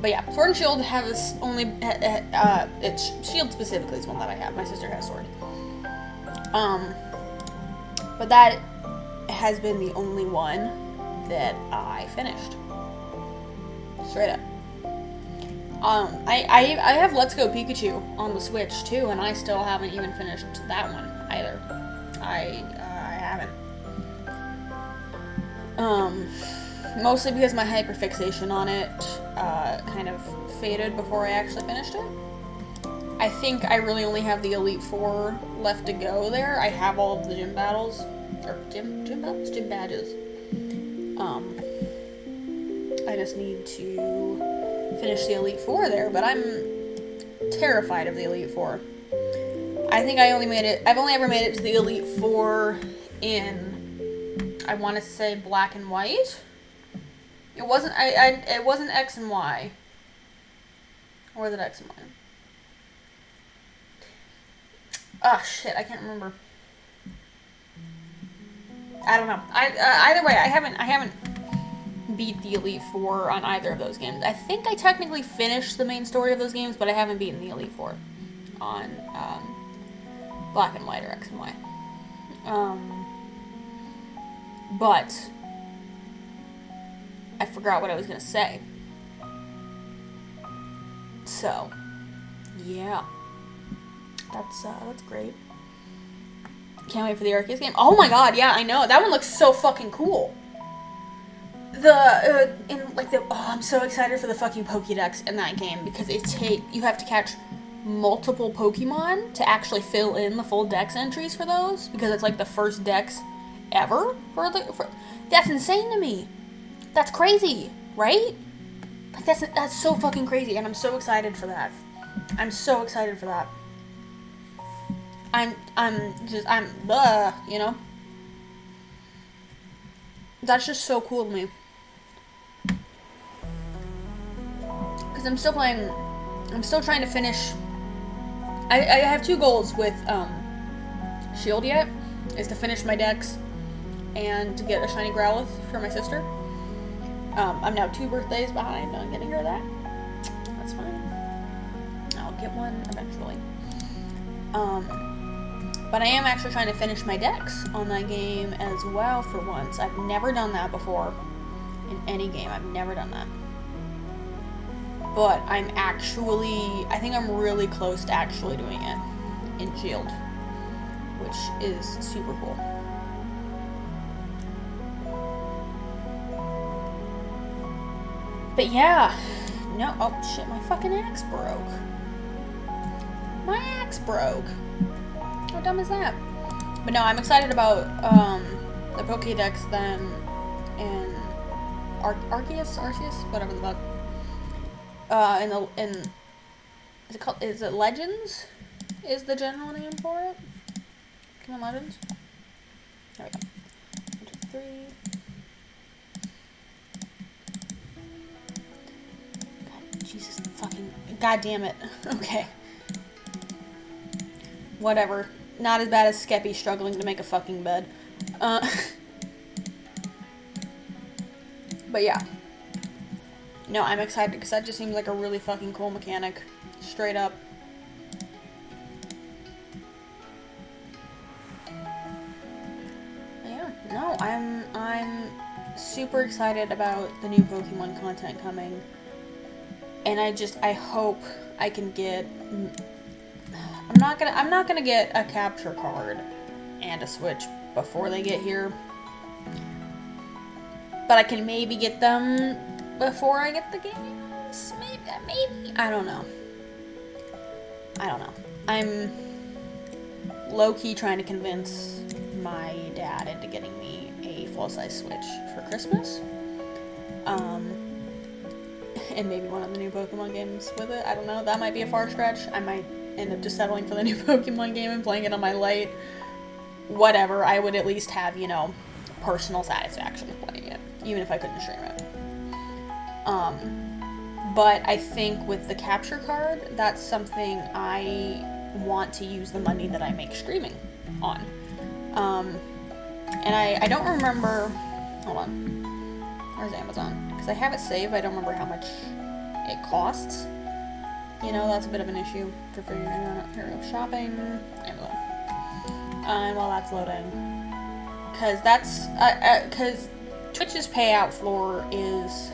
But yeah, Sword and Shield has only, it's Shield specifically is one that I have. My sister has Sword. But that has been the only one that I finished. Straight up. I have Let's Go Pikachu on the Switch too, and I still haven't even finished that one either. I haven't. Mostly because my hyperfixation on it kind of faded before I actually finished it. I think I really only have the Elite Four left to go there. I have all of the gym battles. Or gym battles? Gym badges. I just need to finish the Elite Four there, but I'm terrified of the Elite Four. I think I've only ever made it to the Elite Four in, I want to say, black and white. It wasn't, it wasn't X and Y. Or was it X and Y? Oh shit, I can't remember. I don't know. Either way, I haven't beat the Elite Four on either of those games. I think I technically finished the main story of those games, but I haven't beaten the Elite Four on black and white or X and Y. But I forgot what I was gonna say. So, yeah, that's great. Can't wait for the Arceus game. Oh my god, yeah, I know. That one looks so fucking cool. I'm so excited for the fucking Pokédex in that game because you have to catch multiple Pokemon to actually fill in the full Dex entries for those because it's like the first Dex ever that's insane to me. That's crazy, right? Like that's so fucking crazy, and I'm so excited for that. I'm so excited for that. You know? That's just so cool to me. Because I'm still trying to finish. I have 2 goals with Shield yet, is to finish my Dex and to get a shiny Growlithe for my sister. I'm now 2 birthdays behind on getting her that. That's fine. I'll get one eventually. But I am actually trying to finish my Dex on that game as well for once. I've never done that before in any game. I've never done that. But I think I'm really close to actually doing it in Shield, which is super cool. But yeah, no, oh shit, my fucking axe broke. My axe broke. How dumb is that? But no, I'm excited about the Pokédex then, and Arceus, whatever the fuck. Is it Legends? Is the general name for it? Come on, Legends. There we go. 1, 2, 3. God, Jesus fucking, god damn it. Okay. Whatever. Not as bad as Skeppy struggling to make a fucking bed. But yeah. No, I'm excited because that just seems like a really fucking cool mechanic. Straight up. Yeah, no, I'm super excited about the new Pokemon content coming. And I hope I can get... I'm not gonna get a capture card and a Switch before they get here. But I can maybe get them before I get the games. Maybe. I don't know. I'm low-key trying to convince my dad into getting me a full-size Switch for Christmas. And maybe one of the new Pokemon games with it. I don't know. That might be a far stretch. I might end up just settling for the new Pokemon game and playing it on my Lite. Whatever. I would at least have, personal satisfaction of playing it, even if I couldn't stream it. But I think with the capture card, that's something I want to use the money that I make streaming on. And I don't remember... Hold on. Where's Amazon? Because I have it saved, I don't remember how much it costs. That's a bit of an issue for figuring out. Here we go. Shopping. Amazon. And while that's loading... Because Twitch's payout floor is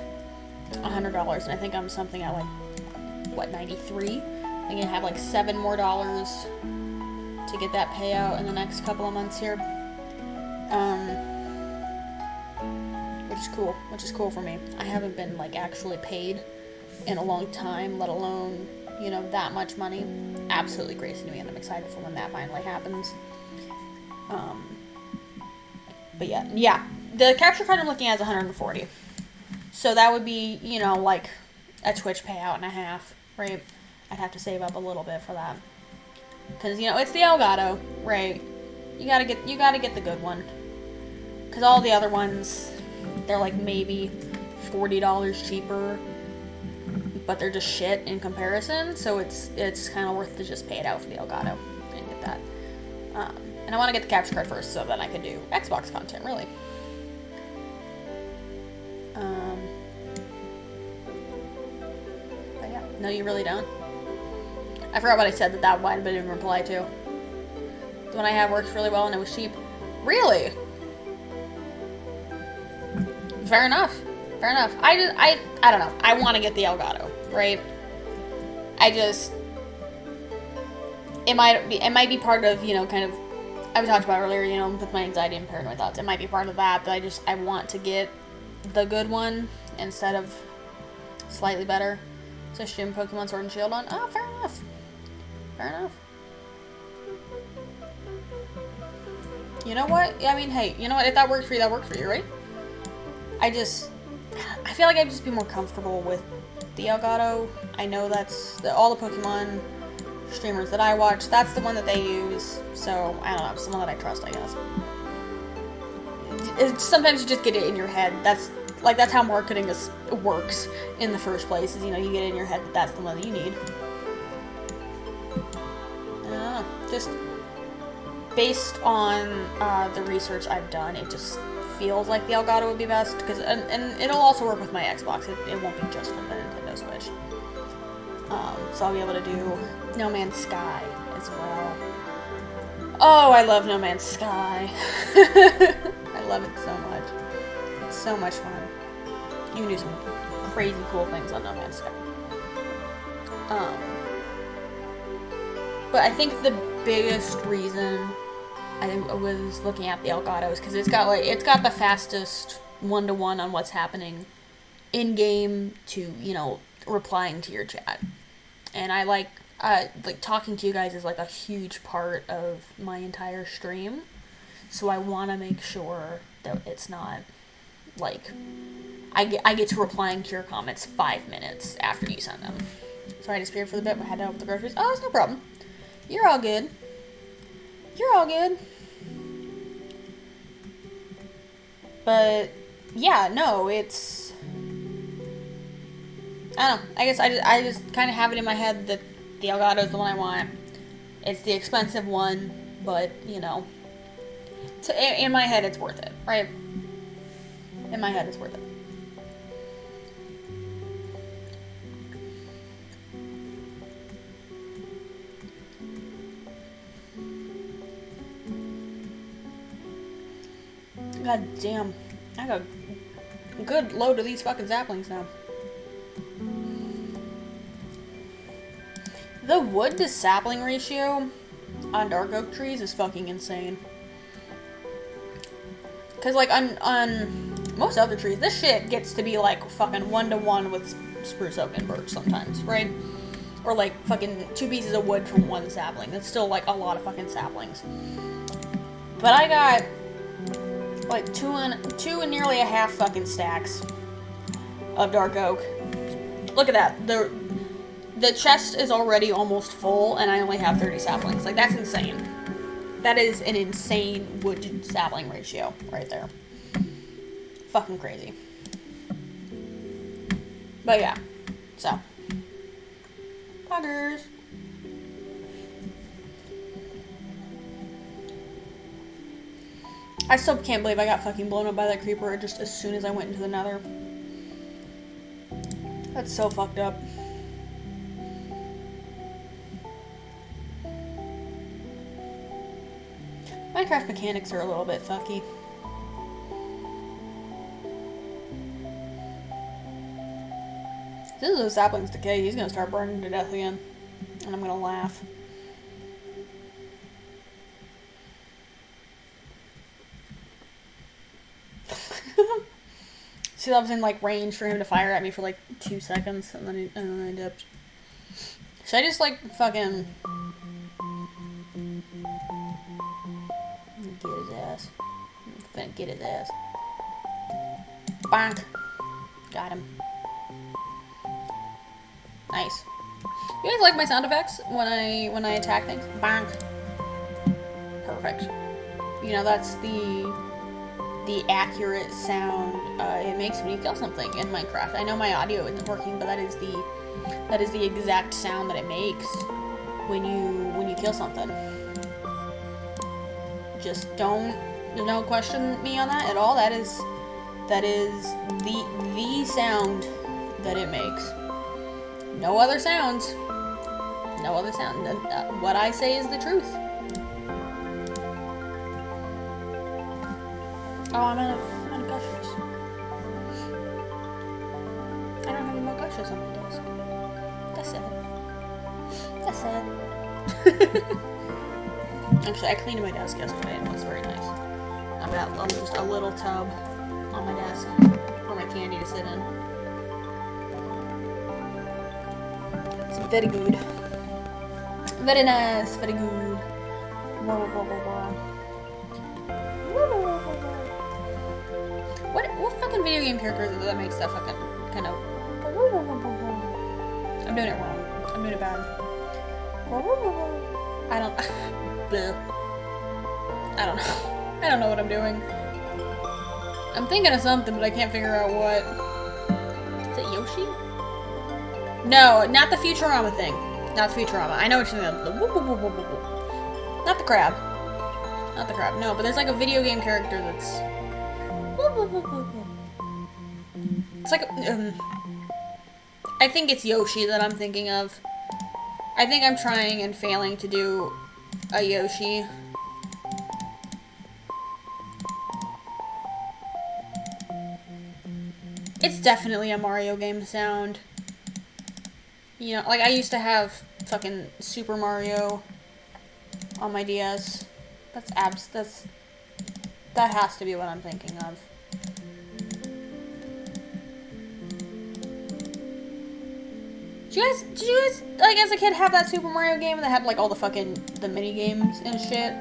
$100, and I think I'm something at 93? I think I have $7 more to get that payout in the next couple of months here. Which is which is cool for me. I haven't been, like, actually paid in a long time, let alone, you know, that much money. Absolutely crazy to me, and I'm excited for when that finally happens. But yeah, the capture card I'm looking at is 140. So that would be, you know, like a Twitch payout and a half, right? I'd have to save up a little bit for that. Because, you know, it's the Elgato, right? You gotta get the good one. Because all the other ones, they're like maybe $40 cheaper, but they're just shit in comparison. So it's kind of worth to just pay it out for the Elgato and get that. And I want to get the capture card first, so that I can do Xbox content, really. But yeah, no, you really don't. I forgot what I said that might have been in reply to. The one I have works really well and it was cheap. Really? Fair enough. Fair enough. I don't know. I want to get the Elgato, right? It might be part of, you know, kind of, I talked about earlier, you know, with my anxiety and paranoid thoughts. It might be part of that, but I want to get the good one instead of slightly better. So Shim Pokemon Sword and Shield on. Oh, fair enough. Fair enough. You know what? I mean, hey, you know what? If that works for you, that works for you, right? I feel like I'd just be more comfortable with the Elgato. I know that's all the Pokemon streamers that I watch, that's the one that they use. So, I don't know, someone that I trust, I guess. Sometimes you just get it in your head. That's how marketing works in the first place, is, you know, you get it in your head that that's the one that you need. I don't know, just based on the research I've done, it just feels like the Elgato would be best, because and it'll also work with my Xbox. It won't be just for the Nintendo Switch. So I'll be able to do No Man's Sky as well. Oh, I love No Man's Sky. I love it so much. It's so much fun. You can do some crazy cool things on No Man's Sky. But I think the biggest reason I was looking at the Elgato is because it's got the fastest one-to-one on what's happening in game to, you know, replying to your chat. And I like talking to you guys is like a huge part of my entire stream. So I want to make sure that it's not like I get to replying to your comments 5 minutes after you send them. Sorry I disappeared for the bit, but I had to help with the groceries. Oh, it's no problem. You're all good. You're all good. But yeah, no, it's, I don't know. I guess I just kind of have it in my head that the Elgato is the one I want. It's the expensive one, but, you know, in my head it's worth it, right? In my head it's worth it. God damn. I got a good load of these fucking saplings now. The wood to sapling ratio on dark oak trees is fucking insane. Cause like on most other trees, this shit gets to be like fucking 1-to-1 with spruce, oak, and birch sometimes, right? Or like fucking 2 pieces of wood from 1 sapling. That's still like a lot of fucking saplings. But I got like two and nearly a half fucking stacks of dark oak. Look at that. The chest is already almost full, and I only have 30 saplings. Like, that's insane. That is an insane wood to sapling ratio right there. Fucking crazy. But yeah, so. Poggers. I still can't believe I got fucking blown up by that creeper just as soon as I went into the nether. That's so fucked up. Minecraft mechanics are a little bit fucky. As soon as those saplings decay, he's gonna start burning to death again. And I'm gonna laugh. See, I was in like range for him to fire at me for like 2 seconds, and then I dipped. Should I just like fucking get his ass? Get his ass. Bonk. Got him. Nice. You guys like my sound effects when I attack things? Bonk. Perfect. You know, that's the accurate sound it makes when you kill something in Minecraft. I know my audio isn't working, but that is the exact sound that it makes when you kill something. Just don't question me on that at all. That is the sound that it makes. No other sounds. No other sound. What I say is the truth. Oh, I'm out of gushers. I don't have any more gushers on my desk. That's sad. That's sad. Actually, I cleaned my desk yesterday and it was very nice. I've got just a little tub on my desk for my candy to sit in. It's very good. Very nice, very good. What fucking video game character is it that makes that fucking kind of... I'm doing it wrong. I'm doing it bad. I don't know. I don't know what I'm doing. I'm thinking of something, but I can't figure out what. Is it Yoshi? No, not the Futurama thing. Not the Futurama. I know what you're thinking of. Not the crab. Not the crab. No, but there's like a video game character that's... It's like... I think it's Yoshi that I'm thinking of. I think I'm trying and failing to do a Yoshi. It's definitely a Mario game sound. You know, like I used to have fucking Super Mario on my DS. That has to be what I'm thinking of. Did you guys, like, as a kid have that Super Mario game that had, like, all the mini games and shit?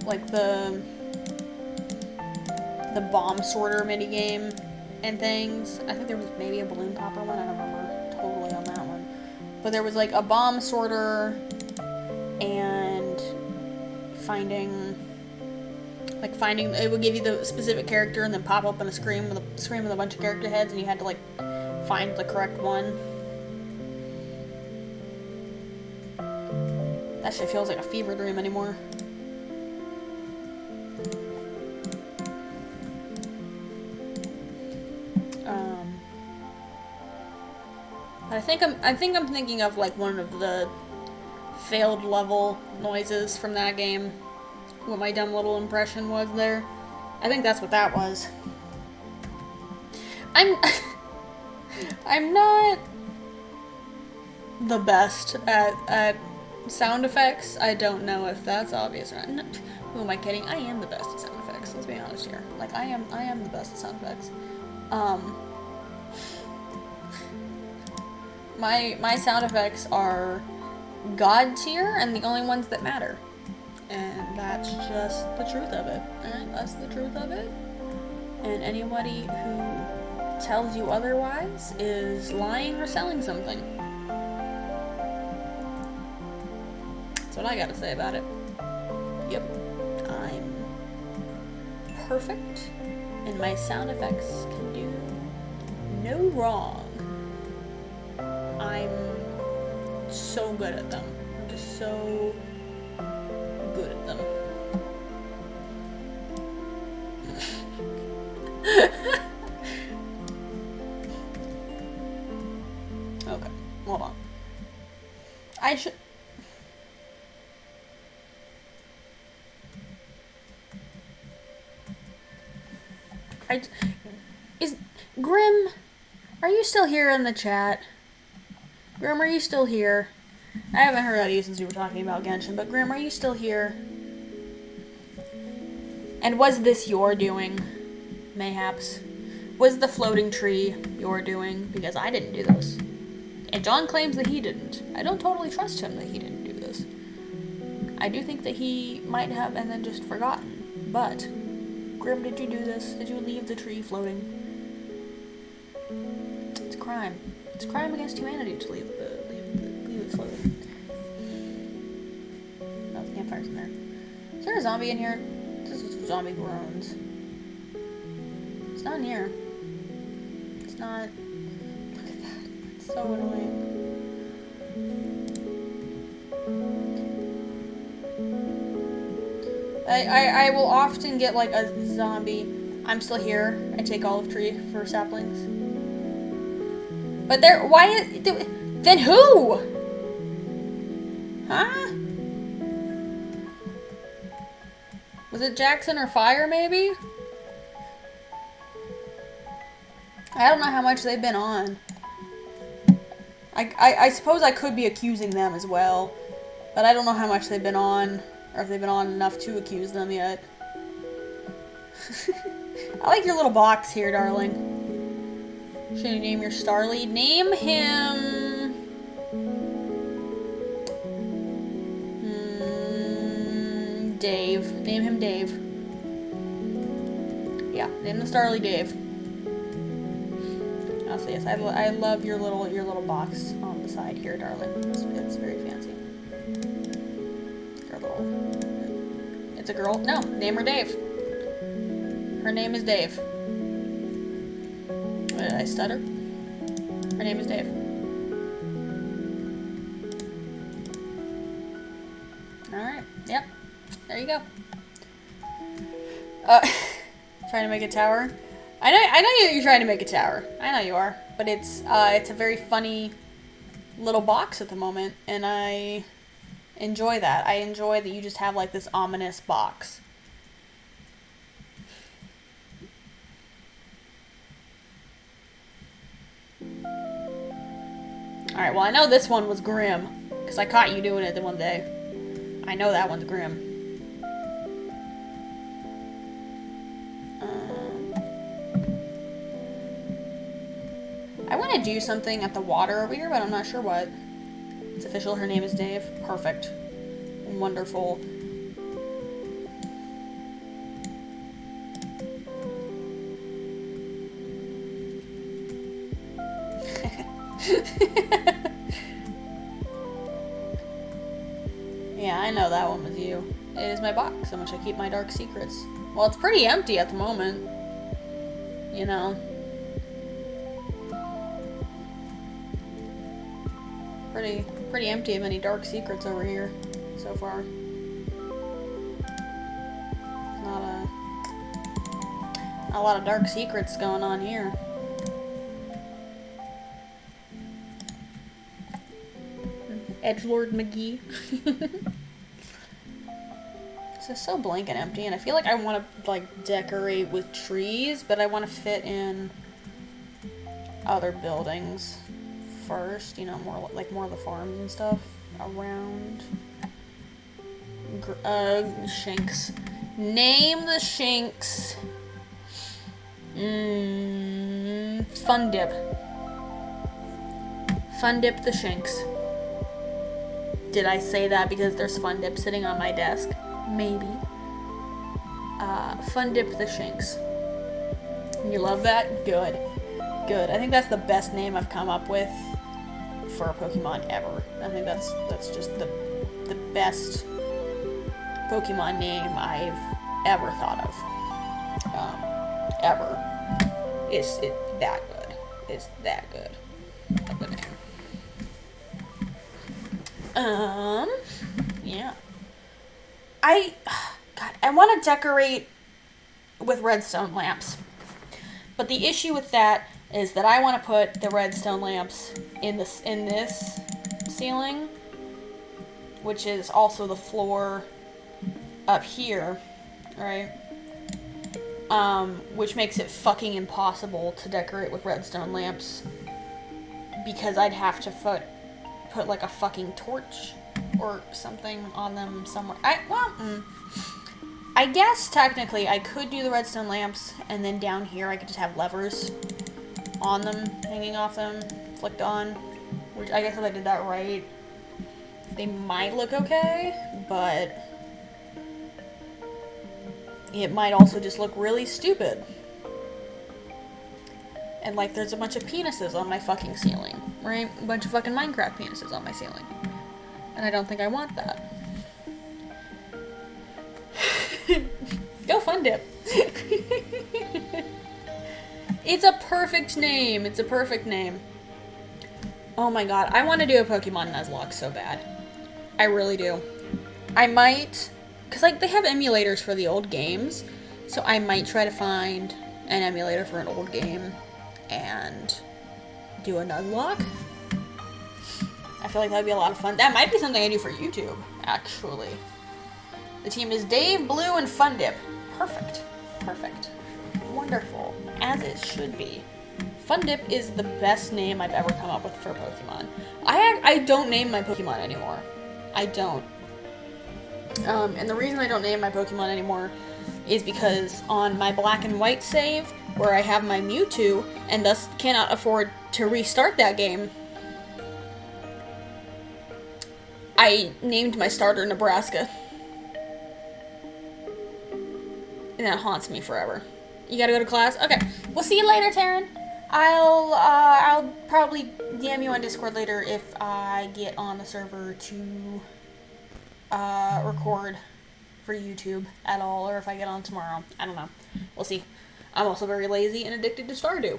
Like, the bomb sorter mini game and things. I think there was maybe a balloon popper one. I don't remember totally on that one. But there was, like, a bomb sorter and finding, it would give you the specific character and then pop up on a screen with a bunch of character heads, and you had to, like, find the correct one. That shit feels like a fever dream anymore. But I think I'm thinking of like one of the failed level noises from that game. What my dumb little impression was there. I think that's what that was. I'm not the best at sound effects. I don't know if that's obvious or not. Who am I kidding? I am the best at sound effects. Let's be honest here. Like I am the best at sound effects. My sound effects are God tier and the only ones that matter. And that's just the truth of it. And that's the truth of it. And anybody who tells you otherwise is lying or selling something. That's what I gotta say about it. Yep. I'm perfect, and my sound effects can do no wrong. I'm so good at them. I'm just so good at them. Okay, hold on. I should... Is... Grim, are you still here in the chat? Grim, are you still here? I haven't heard out of you since we were talking about Genshin, but Grim, are you still here? And was this your doing? Mayhaps. Was the floating tree your doing? Because I didn't do this. And John claims that he didn't. I don't totally trust him that he didn't do this. I do think that he might have and then just forgotten. But, Grim, did you do this? Did you leave the tree floating? It's a crime. It's a crime against humanity to leave it floating. Oh, the campfire's in there. Is there a zombie in here? This is zombie groans. It's not in here. It's not. Look at that. It's so annoying. I will often get like a zombie. I'm still here. I take olive tree for saplings. But there. Why? Then who? Huh? Was it Jackson or Fire, maybe? I don't know how much they've been on. I suppose I could be accusing them as well. But I don't know how much they've been on. Or if they've been on enough to accuse them yet. I like your little box here, darling. Should you name your star lead? Name him... Dave. Name him Dave. Yeah, name the Starly Dave. Also, yes, I love your little box on the side here, darling. It's very fancy. Your little... It's a girl? No, name her Dave. Her name is Dave. Did I stutter? Her name is Dave. Alright, yep. There you go. Trying to make a tower. I know you're trying to make a tower. I know you are. But it's a very funny little box at the moment, and I enjoy that. I enjoy that you just have like this ominous box. Alright, well I know this one was Grim, because I caught you doing it the one day. I know that one's Grim. I want to do something at the water over here, but I'm not sure what. It's official, her name is Dave. Perfect. Wonderful. Yeah, I know that one was you. It is my box in which I keep my dark secrets. Well, it's pretty empty at the moment. You know. Pretty empty of any dark secrets over here so far. Not a lot of dark secrets going on here. Edgelord McGee. This is so blank and empty, and I feel like I want to like decorate with trees, but I want to fit in other buildings first, you know, more of the farms and stuff around. Shinx. Name the Shinx. Fun Dip. Fun Dip the Shinx. Did I say that because there's Fun Dip sitting on my desk? Maybe. Fun Dip the Shinx. You love that? Good. Good. I think that's the best name I've come up with for a Pokemon ever. I think that's just the best Pokemon name I've ever thought of. Ever. It's that good. It's that good. A good name. Yeah. God, I want to decorate with redstone lamps. But the issue with that is that I want to put the redstone lamps in this ceiling, which is also the floor up here, right? Which makes it fucking impossible to decorate with redstone lamps, because I'd have to put like a fucking torch or something on them somewhere. I guess technically I could do the redstone lamps, and then down here I could just have levers on them, hanging off them, flicked on. Which I guess if I did that right, they might look okay, but it might also just look really stupid. And like there's a bunch of penises on my fucking ceiling, right? A bunch of fucking Minecraft penises on my ceiling. And I don't think I want that. Go Fun Dip. It's a perfect name. It's a perfect name. Oh my god, I want to do a Pokemon Nuzlocke so bad. I really do. I might, because like they have emulators for the old games, so I might try to find an emulator for an old game and do a Nuzlocke. I feel like that'd be a lot of fun. That might be something I do for YouTube, actually. The team is Dave, Blue, and Fun Dip. Perfect. Perfect. Wonderful. As it should be. Fun Dip is the best name I've ever come up with for Pokemon. I don't name my Pokemon anymore. I don't. And the reason I don't name my Pokemon anymore is because on my Black and White save, where I have my Mewtwo, and thus cannot afford to restart that game, I named my starter Nebraska. And that haunts me forever. You gotta go to class? Okay. We'll see you later, Taryn. I'll probably DM you on Discord later if I get on the server to record for YouTube at all, or if I get on tomorrow. I don't know. We'll see. I'm also very lazy and addicted to Stardew.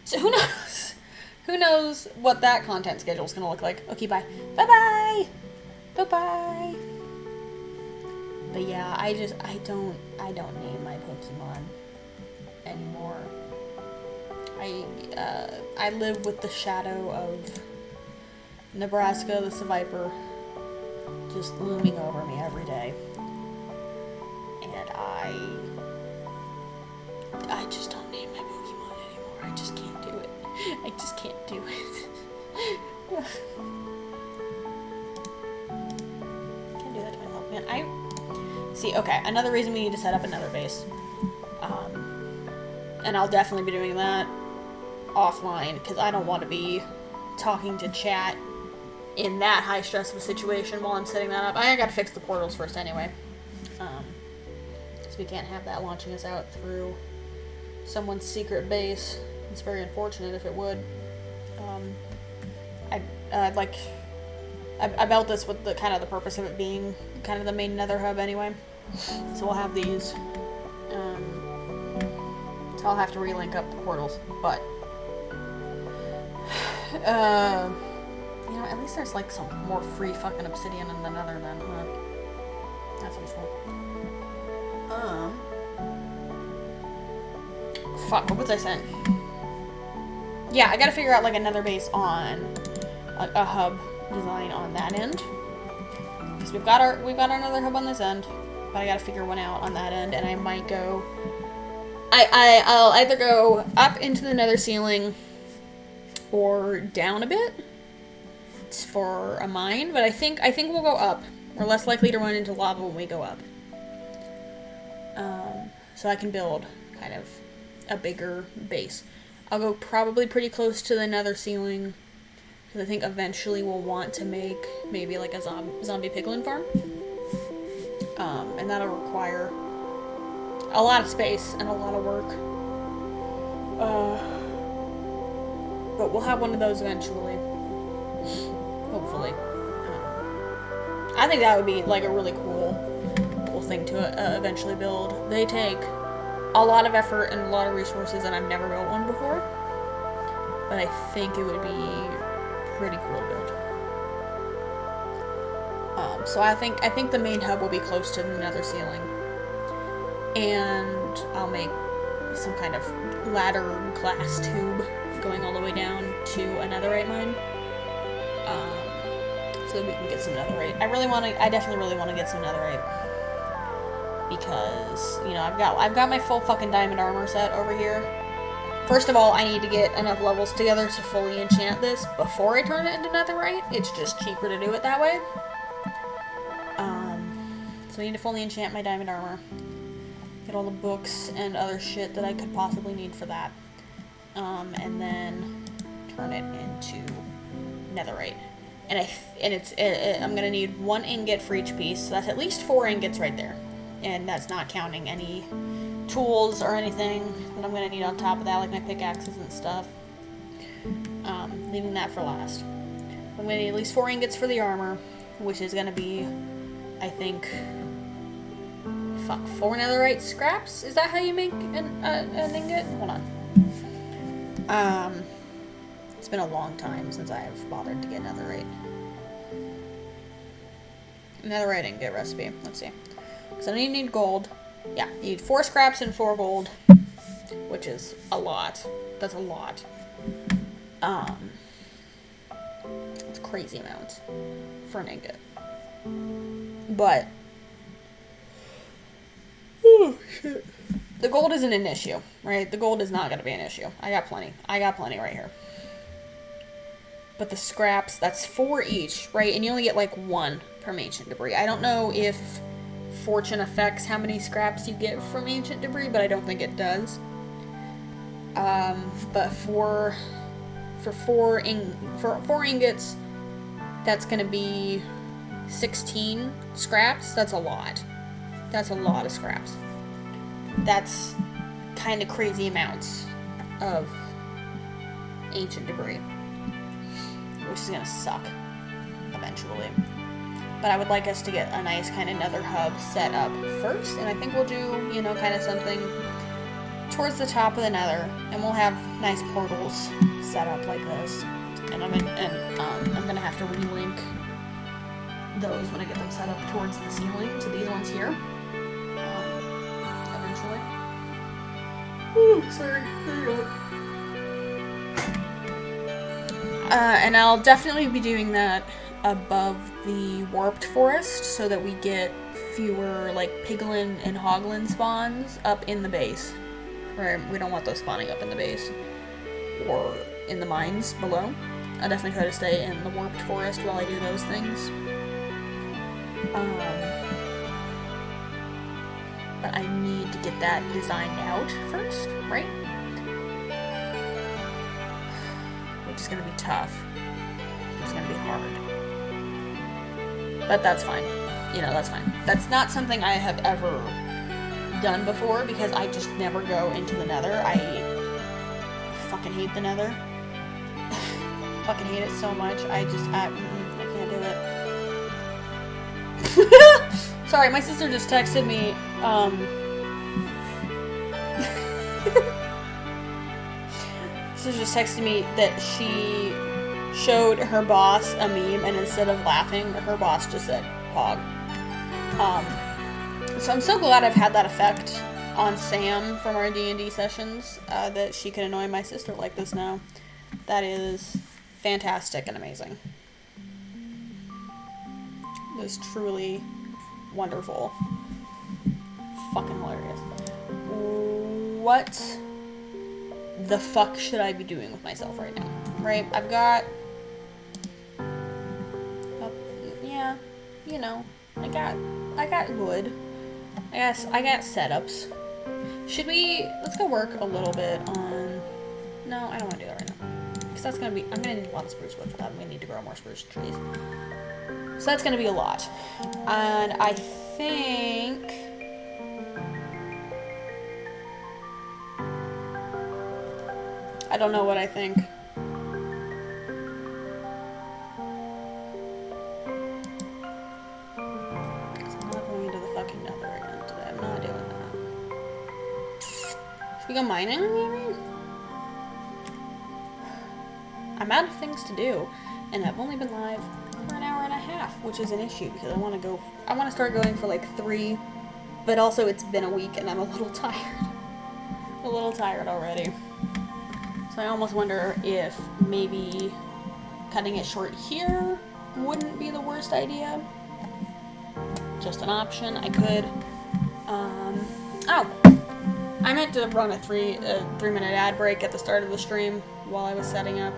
So who knows? Who knows what that content schedule is gonna look like. Okay, bye. Bye-bye! Bye-bye! But yeah, I don't name my Pokemon anymore. I live with the shadow of Nebraska the Seviper just looming over me every day. And I just don't name my Pokemon anymore. I just can't do it. I just can't do it. Can't do that to myself, man. See, okay, another reason we need to set up another base. And I'll definitely be doing that offline, because I don't want to be talking to chat in that high stress of a situation while I'm setting that up. I gotta fix the portals first anyway. Because we can't have that launching us out through someone's secret base. It's very unfortunate if it would. I built this with the kind of the purpose of it being kind of the main nether hub anyway. So we'll have these. So I'll have to relink up the portals, but you know, at least there's like some more free fucking obsidian in the nether then, huh? That's useful. Fuck, what was I saying? Yeah, I gotta figure out like another base on a hub design on that end. Because we've got our another hub on this end, but I gotta figure one out on that end, and I might go. I'll either go up into the nether ceiling or down a bit for a mine, but I think we'll go up. We're less likely to run into lava when we go up. So I can build kind of a bigger base. I'll go probably pretty close to the nether ceiling, because I think eventually we'll want to make maybe like a zombie piglin farm. And that'll require a lot of space and a lot of work. But we'll have one of those eventually. Hopefully. I think that would be like a really cool thing to eventually build. They take a lot of effort and a lot of resources, and I've never built one before. But I think it would be pretty cool to build. So I think the main hub will be close to the nether ceiling. And I'll make some kind of ladder glass tube going all the way down to a netherite mine. So that we can get some netherite. I definitely really want to get some netherite. Because, you know, I've got my full fucking diamond armor set over here. First of all, I need to get enough levels together to fully enchant this before I turn it into netherite. It's just cheaper to do it that way. So So I need to fully enchant my diamond armor. Get all the books and other shit that I could possibly need for that. And then turn it into netherite. And I'm gonna need 1 ingot for each piece, so that's at least 4 ingots right there. And that's not counting any tools or anything that I'm gonna need on top of that, like my pickaxes and stuff. Leaving that for last. I'm gonna need at least 4 ingots for the armor, which is gonna be, I think, 4 netherite scraps? Is that how you make an ingot? Hold on. It's been a long time since I've bothered to get netherite. Netherite ingot recipe. Let's see. Because I need gold. Yeah, you need 4 scraps and 4 gold, which is a lot. That's a lot. It's a crazy amount for an ingot. But oh shit. The gold isn't an issue, right? The gold is not going to be an issue. I got plenty. I got plenty right here. But the scraps, that's 4 each, right? And you only get like 1 from ancient debris. I don't know if fortune affects how many scraps you get from ancient debris, but I don't think it does. But for 4 ingots, that's going to be 16 scraps. That's a lot. That's a lot of scraps. That's kind of crazy amounts of ancient debris, which is going to suck eventually. But I would like us to get a nice kind of nether hub set up first, and I think we'll do, you know, kind of something towards the top of the nether, and we'll have nice portals set up like this. And I'm gonna have to relink those when I get them set up towards the ceiling to these ones here. Eventually. Ooh, sorry. There you go. And I'll definitely be doing that above the warped forest so that we get fewer like piglin and hoglin spawns up in the base. Right? We don't want those spawning up in the base or in the mines below. I'll definitely try to stay in the warped forest while I do those things. But I need to get that designed out first, right? Which is going to be tough. It's going to be hard. But that's fine. You know, that's fine. That's not something I have ever done before because I just never go into the nether. I fucking hate the nether. Fucking hate it so much. I can't do it. Sorry, my sister just texted me, sister just texted me that she showed her boss a meme, and instead of laughing, her boss just said, "Pog." So I'm so glad I've had that effect on Sam from our D&D sessions, that she can annoy my sister like this now. That is fantastic and amazing. It was truly wonderful. Fucking hilarious. What the fuck should I be doing with myself right now? Right? I've got... yeah, you know, I got wood. I got setups. Should we... let's go work a little bit on... no, I don't want to do that right now. Because that's going to be... I'm going to need a lot of spruce wood for that. I'm going to need to grow more spruce trees. So that's going to be a lot. And I think... I don't know what I think. I'm not going into the fucking nether again today. I'm not doing that. Should we go mining, maybe? I'm out of things to do, and I've only been live for an hour and a half, which is an issue because I want to start going for like 3, but also it's been a week and I'm a little tired. A little tired already. So I almost wonder if maybe cutting it short here wouldn't be the worst idea. Just an option. I could, oh! I meant to run a 3-minute ad break at the start of the stream while I was setting up.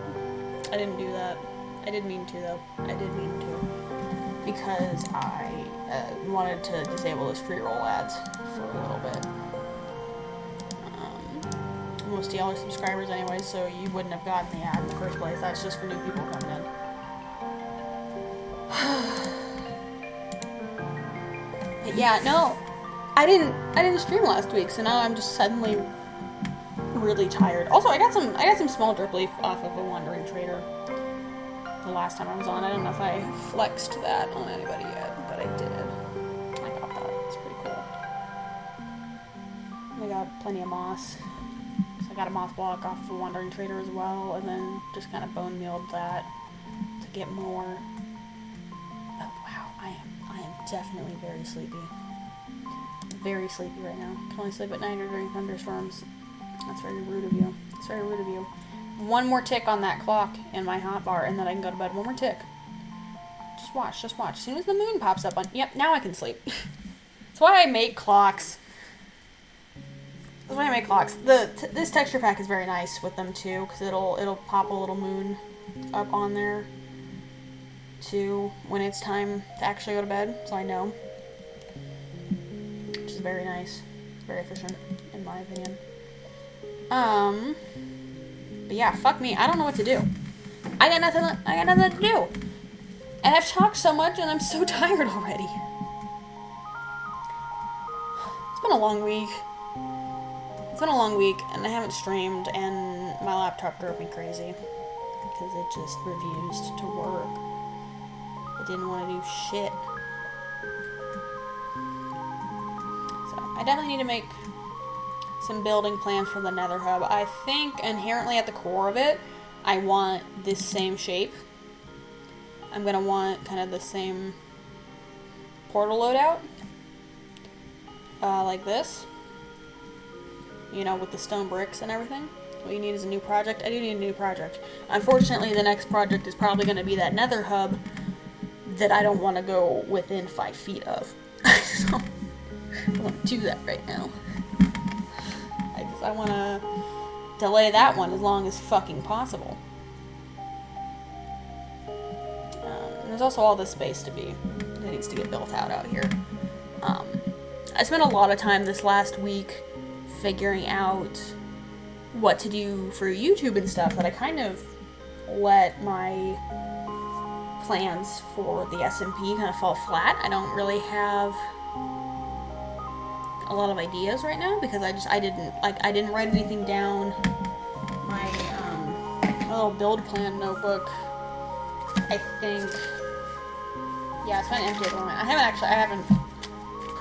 I didn't do that. I did mean to, though. I did mean to. Because I wanted to disable those free roll ads for a little bit. Most of y'all are subscribers anyway, so you wouldn't have gotten the ad in the first place. That's just for new people coming in. But yeah, no, I didn't stream last week, so now I'm just suddenly really tired. Also, I got some small drip leaf off of a wandering trader the last time I was on. I don't know if I flexed that on anybody yet, but I did. I got that. It's pretty cool. I got plenty of moss. So I got a moss block off of a wandering trader as well, and then just kind of bone mealed that to get more. Oh wow, I am definitely very sleepy. Very sleepy right now. Can only sleep at night or during thunderstorms. That's very rude of you. It's very rude of you. One more tick on that clock in my hotbar, and then I can go to bed. One more tick. Just watch, just watch. As soon as the moon pops up on... Yep, now I can sleep. That's why I make clocks. That's why I make clocks. This texture pack is very nice with them, too, because it'll pop a little moon up on there, too, when it's time to actually go to bed, so I know. Which is very nice. Very efficient, in my opinion. But yeah, fuck me. I don't know what to do. I got nothing to do. And I've talked so much and I'm so tired already. It's been a long week. It's been a long week and I haven't streamed and my laptop drove me crazy because it just refused to work. It didn't want to do shit. So I definitely need to make some building plans for the nether hub. I think inherently at the core of it, I want this same shape. I'm gonna want kind of the same portal loadout. Like this. You know, with the stone bricks and everything. What you need is a new project. I do need a new project. Unfortunately, the next project is probably gonna be that nether hub that I don't want to go within 5 feet of. So, I don't want to do that right now. I want to delay that one as long as fucking possible. And there's also all this space that needs to get built out here. I spent a lot of time this last week figuring out what to do for YouTube and stuff that I kind of let my plans for the SMP kind of fall flat. I don't really have a lot of ideas right now because I didn't write anything down. My little build plan notebook, I think, yeah, it's kind of empty at the moment. I haven't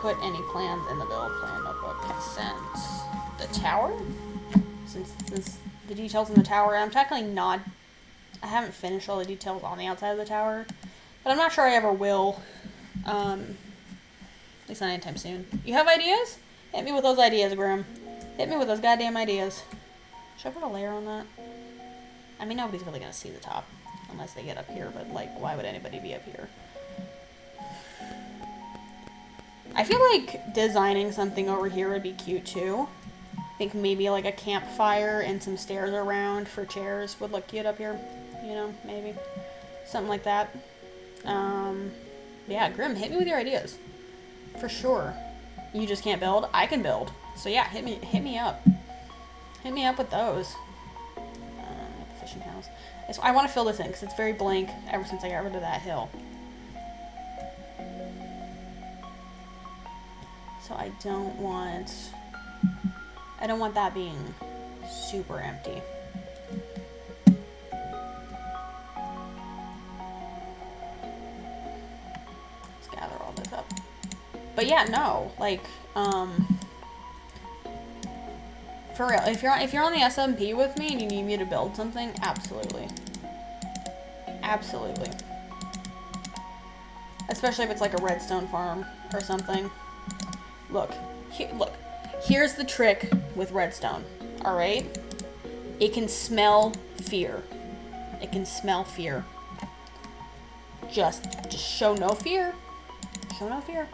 put any plans in the build plan notebook since the tower, since the details in the tower. I'm technically not, I haven't finished all the details on the outside of the tower, but I'm not sure I ever will. At least not anytime soon. You have ideas? Hit me with those ideas, Grim. Hit me with those goddamn ideas. Should I put a layer on that? I mean, nobody's really gonna see the top. Unless they get up here, but, like, why would anybody be up here? I feel like designing something over here would be cute, too. I think maybe, like, a campfire and some stairs around for chairs would look cute up here. You know, maybe. Something like that. Yeah, Grim, hit me with your ideas. For sure. You just can't build? I can build. So yeah, hit me up. Hit me up with those. Fishing house. So I want to fill this in because it's very blank ever since I got rid of that hill. So I don't want that being super empty. Let's gather all this up. But yeah, no, like, for real, if you're on the SMP with me and you need me to build something, absolutely. Absolutely. Especially if it's like a redstone farm or something. Look, here's the trick with redstone, alright? It can smell fear. It can smell fear. Just show no fear. Show no fear.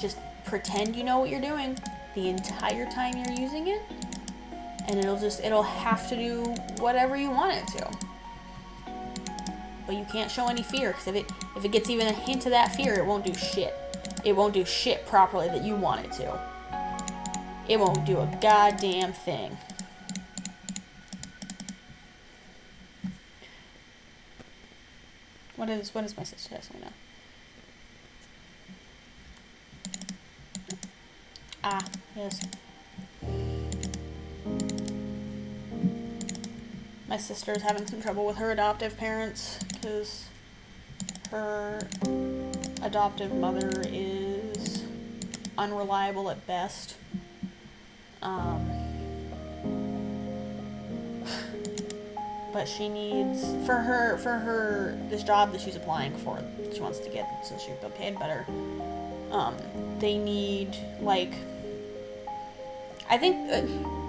Just pretend you know what you're doing the entire time you're using it, and it'll have to do whatever you want it to. but you can't show any fear, because if it gets even a hint of that fear, it won't do shit. It won't do shit properly that you want it to. It won't do a goddamn thing. What is my sister asking me now? Ah, yes. My sister's having some trouble with her adoptive parents because her adoptive mother is unreliable at best. But she needs, for her this job that she's applying for, she wants to get so she can get paid better. They need, like, I think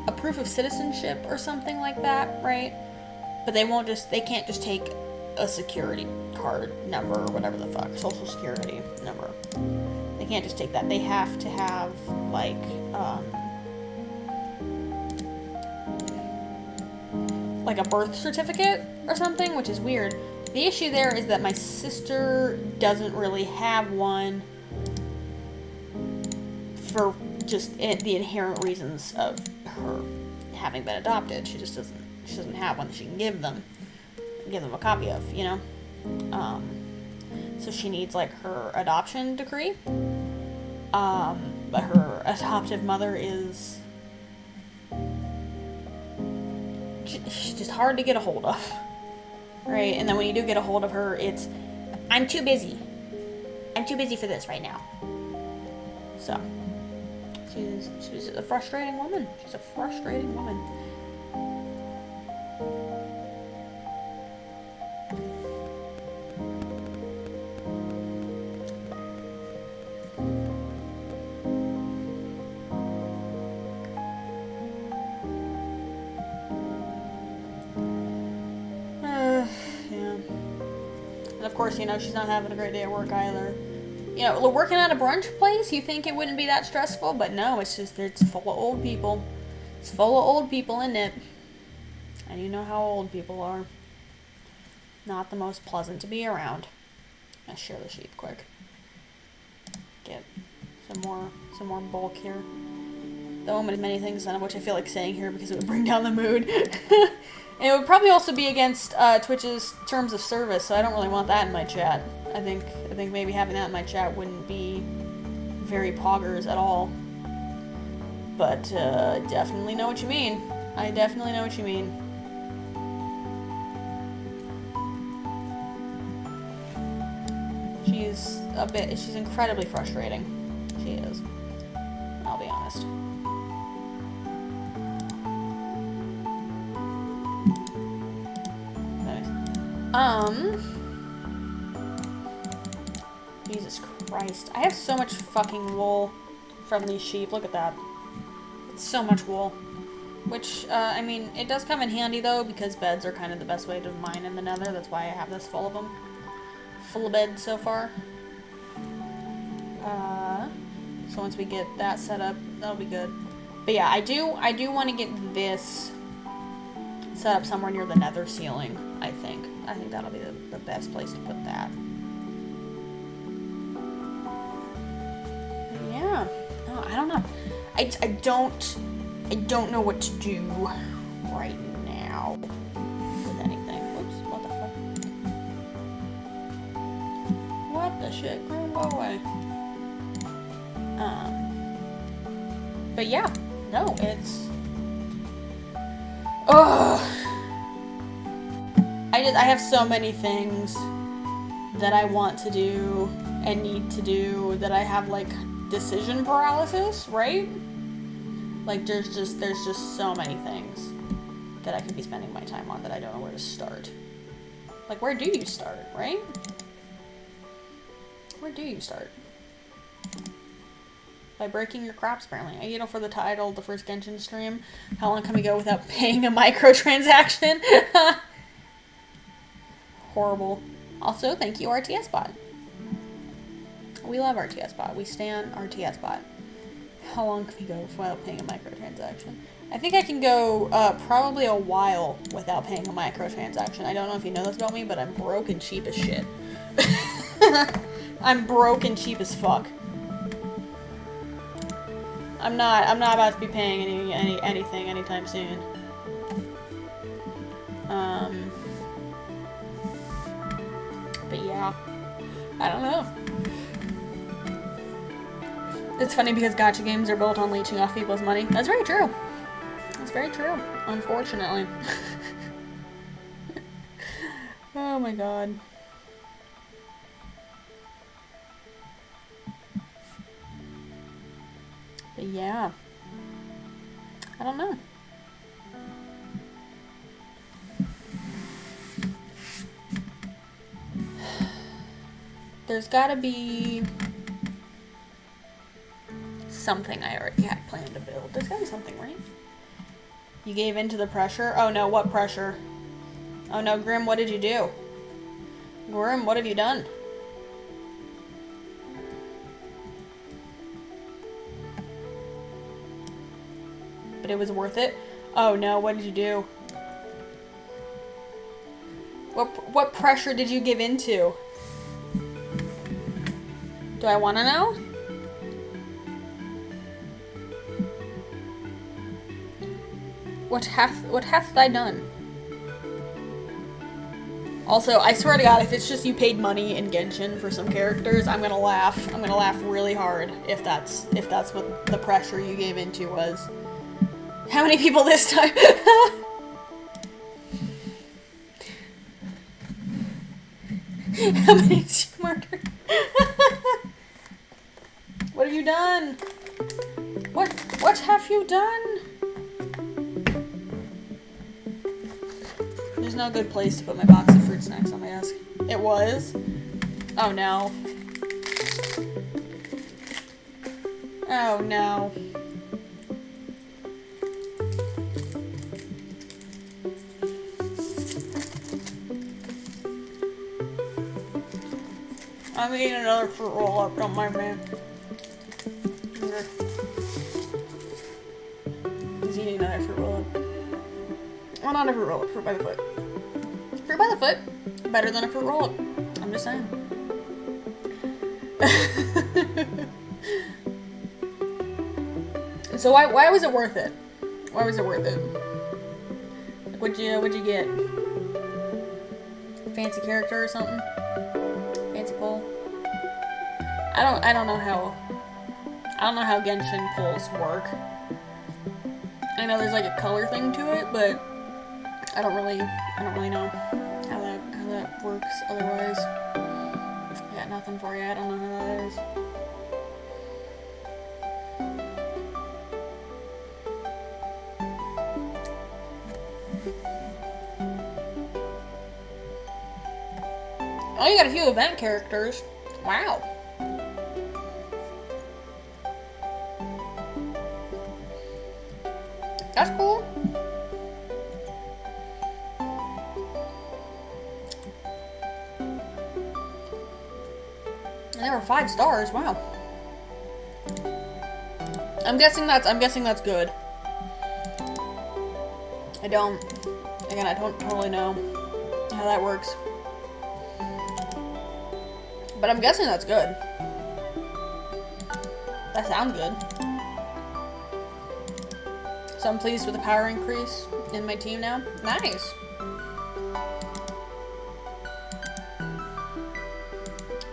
a proof of citizenship or something like that, right? But they can't just take a security card number or whatever the fuck, social security number. They can't just take that. They have to have, like, a birth certificate or something, which is weird. The issue there is that my sister doesn't really have one for just the inherent reasons of her having been adopted. She doesn't have one that she can give them a copy of, you know? So she needs, like, her adoption decree. But her adoptive mother is she's just hard to get a hold of, right? And then when you do get a hold of her, it's, I'm too busy for this right now. So she's a frustrating woman. She's a frustrating woman. Of course, you know, she's not having a great day at work either. You know, working at a brunch place, you think it wouldn't be that stressful, but no, it's full of old people. It's full of old people in it. And you know how old people are. Not the most pleasant to be around. Let's share the sheep quick. Get some more bulk here. The woman of many things, none of which I feel like saying here because it would bring down the mood. And it would probably also be against Twitch's terms of service, so I don't really want that in my chat. I think maybe having that in my chat wouldn't be very poggers at all. But definitely know what you mean. I definitely know what you mean. She's incredibly frustrating. She is. I'll be honest. Jesus Christ. I have so much fucking wool from these sheep. Look at that. It's so much wool. Which, I mean, it does come in handy, though, because beds are kind of the best way to mine in the nether. That's why I have this full of them. Full of beds so far. So once we get that set up, that'll be good. But yeah, I do want to get this set up somewhere near the nether ceiling, I think. I think that'll be the best place to put that. Yeah. No, I don't know. I don't know what to do right now with anything. Whoops, what the fuck? What the shit? Girl, go away. But yeah, no, it's... Ugh! I have so many things that I want to do and need to do that I have, like, decision paralysis, right? Like, there's just so many things that I could be spending my time on that I don't know where to start. Like, where do you start, right? Where do you start? By breaking your crops, apparently. You know, for the title, the first Genshin stream, how long can we go without paying a microtransaction? Horrible. Also, thank you, RTS Bot. We love RTS Bot. We stan RTS Bot. How long can we go without paying a microtransaction? I think I can go probably a while without paying a microtransaction. I don't know if you know this about me, but I'm broke and cheap as shit. I'm broke and cheap as fuck. I'm not about to be paying anything anytime soon. But yeah, I don't know. It's funny because gacha games are built on leeching off people's money. That's very true. That's very true, unfortunately. Oh my god. But yeah. I don't know. There's gotta be something I already had planned to build. There's gotta be something, right? You gave in to the pressure? Oh no, what pressure? Oh no, Grim, what did you do? Grim, what have you done? But it was worth it? Oh no, what did you do? What pressure did you give into? Do I want to know? What hath thy done? Also, I swear to God, if it's just you paid money in Genshin for some characters, I'm gonna laugh. I'm gonna laugh really hard if that's what the pressure you gave into was. How many people this time? How many did you murder? What have you done? What have you done? There's no good place to put my box of fruit snacks on my desk. It was? Oh no. Oh no. I'm eating another fruit roll up, don't mind me. He's eating another fruit roll up. Well, not a fruit roll up, fruit by the foot. Fruit by the foot, better than a fruit roll up. I'm just saying. So why was it worth it? Why was it worth it? Like, what'd you get? Fancy character or something? Fancy pull? I don't know how Genshin pulls work. I know there's like a color thing to it, but I don't really know how that works otherwise. I got nothing for you. I don't know how that is. Oh, you got a few event characters. Wow. That's cool. And there were 5 stars. Wow. I'm guessing that's good. I don't totally know how that works. But I'm guessing that's good. That sounds good. So I'm pleased with the power increase in my team now. Nice.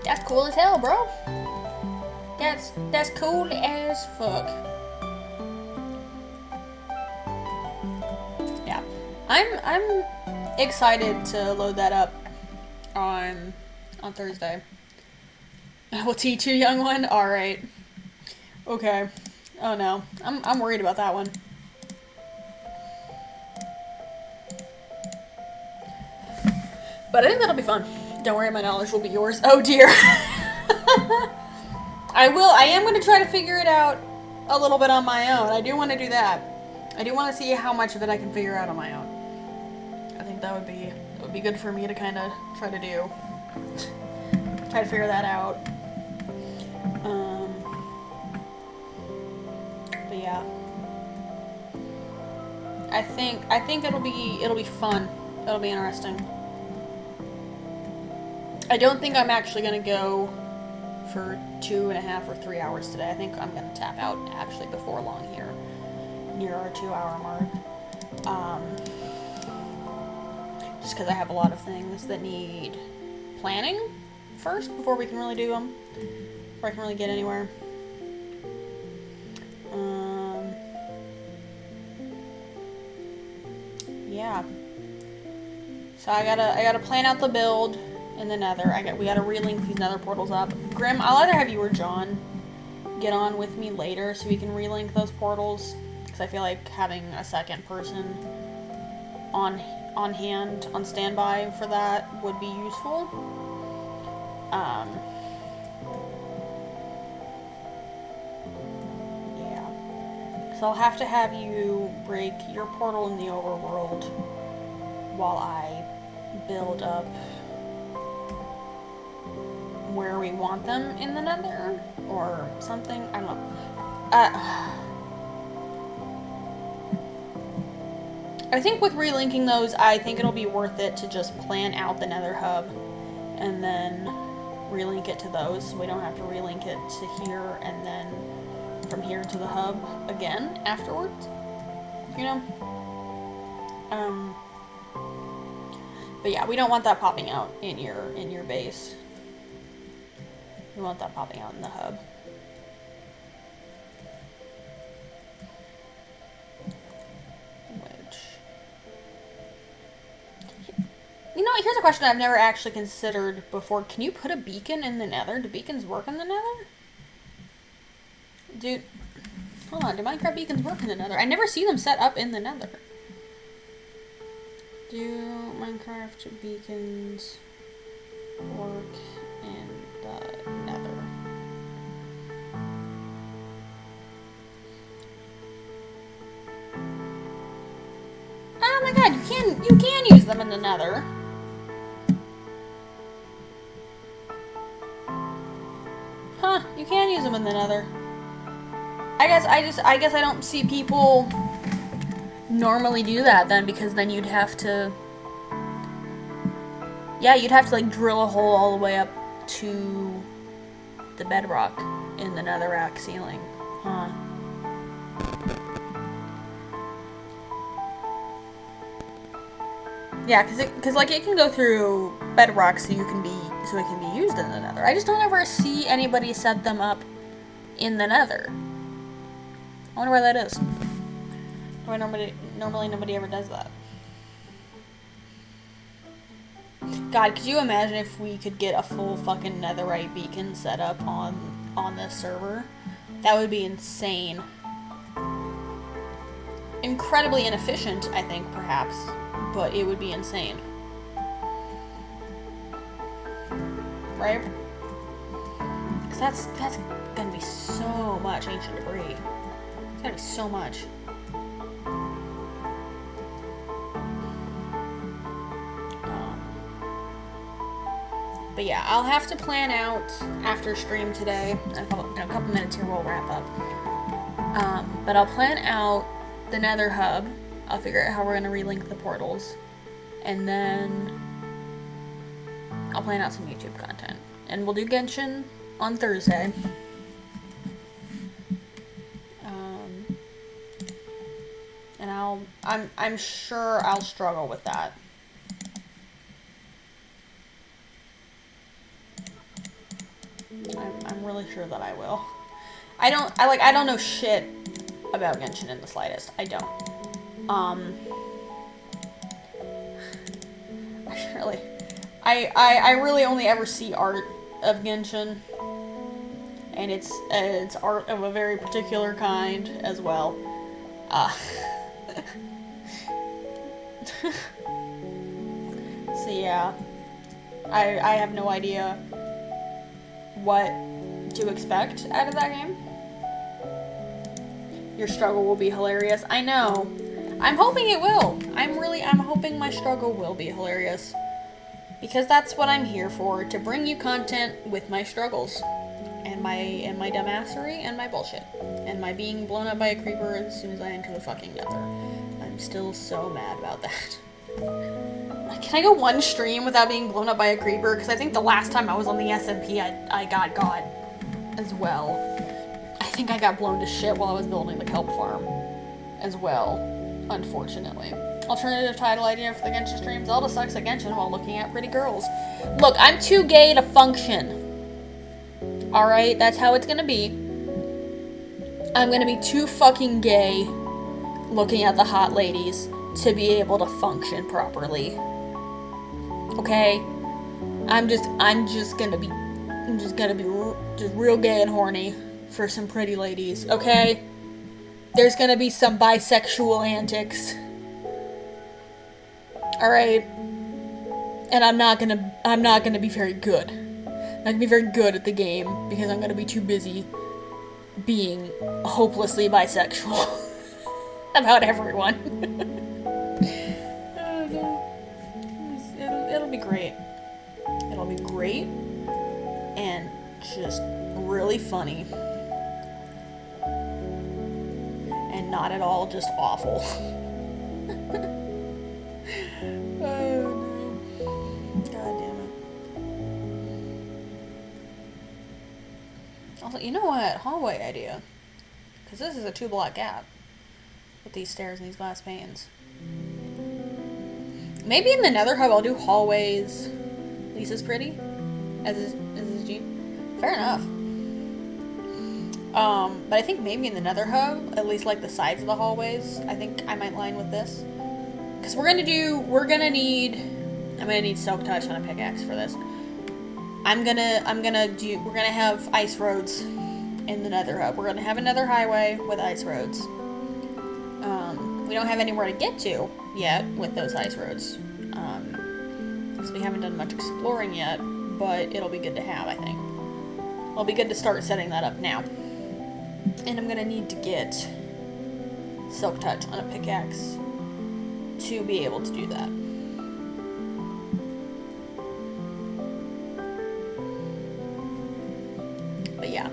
That's cool as hell, bro. That's cool as fuck. Yeah. I'm excited to load that up on Thursday. I will teach you, young one. All right. Okay. Oh no. I'm worried about that one. But I think that'll be fun. Don't worry, my knowledge will be yours. Oh dear. I am going to try to figure it out a little bit on my own. I do want to do that. I do want to see how much of it I can figure out on my own. I think that would be good for me to kind of try to do. Try to figure that out. I think it'll be fun. It'll be interesting. I don't think I'm actually gonna go for 2.5 or 3 hours today. I think I'm gonna tap out actually before long here, near our 2-hour mark. Just because I have a lot of things that need planning first before we can really do them, before I can really get anywhere. Yeah. So I gotta plan out the build in the Nether. We gotta relink these Nether portals up. Grim, I'll either have you or John get on with me later so we can relink those portals, because I feel like having a second person on hand, on standby for that would be useful. Yeah. So I'll have to have you break your portal in the overworld while I build up where we want them in the Nether or something. I don't know. I think with relinking those, I think it'll be worth it to just plan out the Nether hub and then relink it to those, so we don't have to relink it to here and then from here to the hub again afterwards, you know? But yeah, we don't want that popping out in your base. We want that popping out in the hub. You know, here's a question I've never actually considered before. Can you put a beacon in the Nether? Do beacons work in the Nether? Dude, hold on. Do Minecraft beacons work in the Nether? I never see them set up in the Nether. Do Minecraft beacons work in the Nether? Oh my god, you can use them in the Nether. Huh, you can use them in the Nether. I guess I don't see people normally do that then, because then you'd have to, yeah, you'd have to like drill a hole all the way up to the bedrock in the netherrack ceiling. Huh. Yeah, cause like it can go through bedrock so it can be used in the Nether. I just don't ever see anybody set them up in the Nether. I wonder why that is. Why normally nobody ever does that. God, could you imagine if we could get a full fucking netherite beacon set up on this server? That would be insane. Incredibly inefficient, I think, perhaps, but it would be insane. Right? Because that's gonna be so much ancient debris. It's gonna be so much. But yeah, I'll have to plan out after stream today. In a couple minutes here, we'll wrap up. But I'll plan out the Nether hub. I'll figure out how we're gonna relink the portals, and then I'll plan out some YouTube content. And we'll do Genshin on Thursday. And I'm sure I'll struggle with that. I'm really sure that I will. I don't know shit about Genshin in the slightest. I don't. I really only ever see art of Genshin, and it's art of a very particular kind as well. So yeah, I have no idea what to expect out of that game. Your struggle will be hilarious. I know. I'm hoping it will. I'm hoping my struggle will be hilarious. Because that's what I'm here for, to bring you content with my struggles. And and my dumbassery and my bullshit and my being blown up by a creeper as soon as I enter the fucking nether. I'm still so mad about that. Can I go one stream without being blown up by a creeper? Because I think the last time I was on the SMP, I got as well. I think I got blown to shit while I was building the kelp farm as well, unfortunately. Alternative title idea for the Genshin stream: Zelda sucks at Genshin while looking at pretty girls. Look, I'm too gay to function. Alright, that's how it's gonna be. I'm gonna be too fucking gay looking at the hot ladies to be able to function properly. Okay? I'm just gonna be real gay and horny for some pretty ladies, okay? There's gonna be some bisexual antics. Alright? And I'm not gonna be very good. I'm not gonna be very good at the game because I'm gonna be too busy being hopelessly bisexual about everyone. Oh no. It'll be great. It'll be great and just really funny. And not at all just awful. Oh no. God damn it. Also, you know what? Hallway idea. Because this is a 2-block gap with these stairs and these glass panes. Maybe in the Nether Hub I'll do hallways. Lisa's pretty. As is Jean. Fair enough. But I think maybe in the Nether Hub, at least like the sides of the hallways, I think I might line with this. Because we're gonna need Silk Touch on a pickaxe for this. We're gonna have ice roads in the Nether Hub. We're gonna have a Nether highway with ice roads. We don't have anywhere to get to yet with those ice roads. Because we haven't done much exploring yet, but it'll be good to have, I think. It'll be good to start setting that up now. And I'm gonna need to get Silk Touch on a pickaxe to be able to do that. But yeah.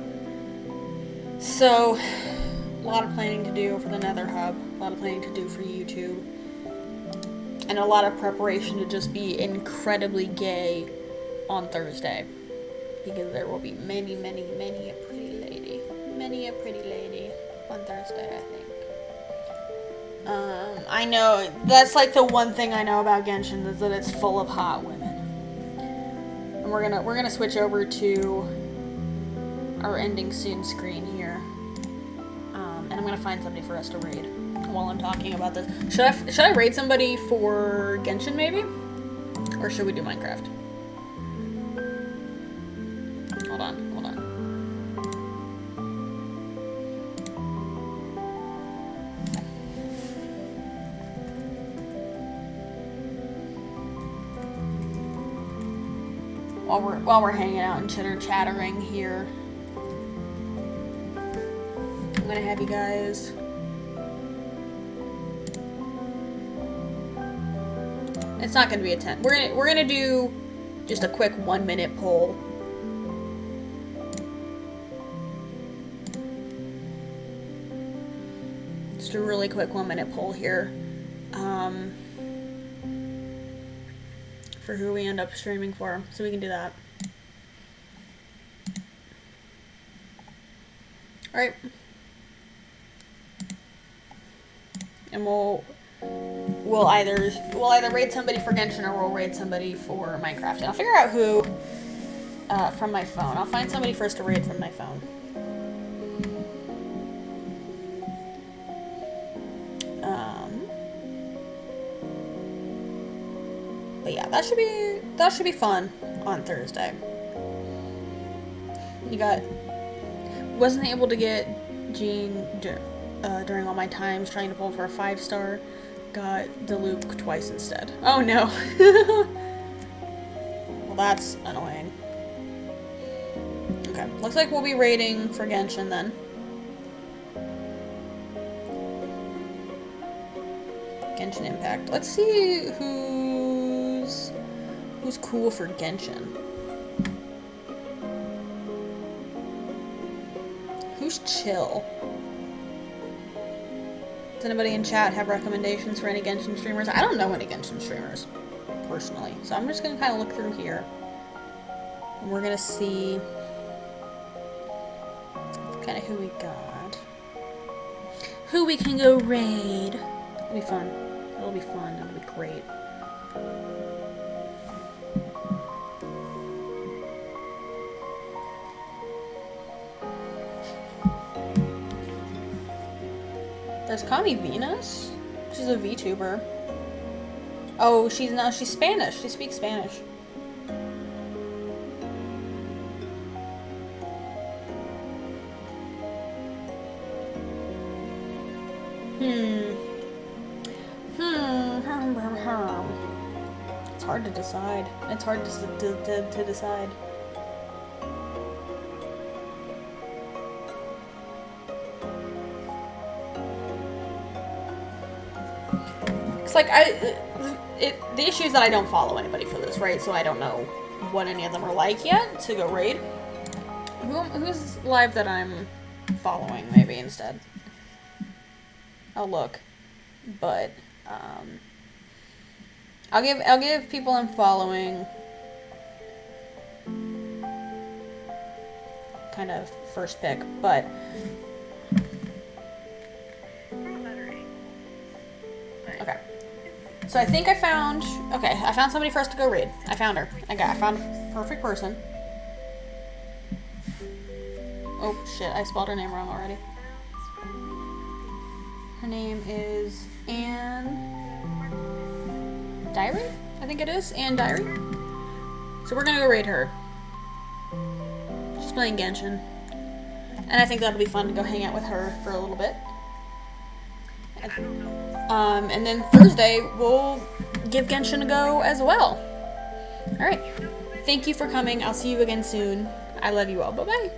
So, a lot of planning to do for the Nether Hub, a lot of planning to do for YouTube, and a lot of preparation to just be incredibly gay on Thursday. Because there will be many a pretty lady on Thursday, I think. I know, that's like the one thing I know about Genshin, is that it's full of hot women. And we're gonna switch over to our ending soon screen here. And I'm gonna find somebody for us to raid while I'm talking about this. Should I raid somebody for Genshin maybe? Or should we do Minecraft? Hold on. While we're hanging out and chitter-chattering here, I'm gonna have you guys it's not gonna be a 10. We're gonna do just a quick 1-minute poll. Just a really quick 1-minute poll here. For who we end up streaming for, so we can do that. Alright. And we'll either raid somebody for Genshin or we'll raid somebody for Minecraft. And I'll figure out who from my phone. I'll find somebody first to raid from my phone. But yeah, that should be fun on Thursday. Wasn't able to get Jean during all my times trying to pull for a 5-star. Got Diluc twice instead. Oh no. Well, that's annoying. Okay, looks like we'll be raiding for Genshin then. Genshin Impact. Let's see who's cool for Genshin. just chill. Does anybody in chat have recommendations for any Genshin streamers? I don't know any Genshin streamers, personally. So I'm just gonna kind of look through here. And we're gonna see kind of who we got. Who we can go raid. It'll be fun. It'll be fun. It'll be great. There's Kami Venus? She's a VTuber. Oh, she's Spanish. She speaks Spanish. It's hard to decide. It's hard to decide. It's like the issue is that I don't follow anybody for this, right? So I don't know what any of them are like yet to go raid. Who's live that I'm following maybe instead? I'll look, but I'll give people I'm following kind of first pick, but okay. So I think I found somebody for us to go raid. I found her. I found a perfect person. Oh shit! I spelled her name wrong already. Her name is Anne Diary? I think it is. Anne Diary. So we're gonna go raid her. She's playing Genshin. And I think that'll be fun to go hang out with her for a little bit. And then Thursday, we'll give Genshin a go as well. Alright. Thank you for coming. I'll see you again soon. I love you all. Bye-bye.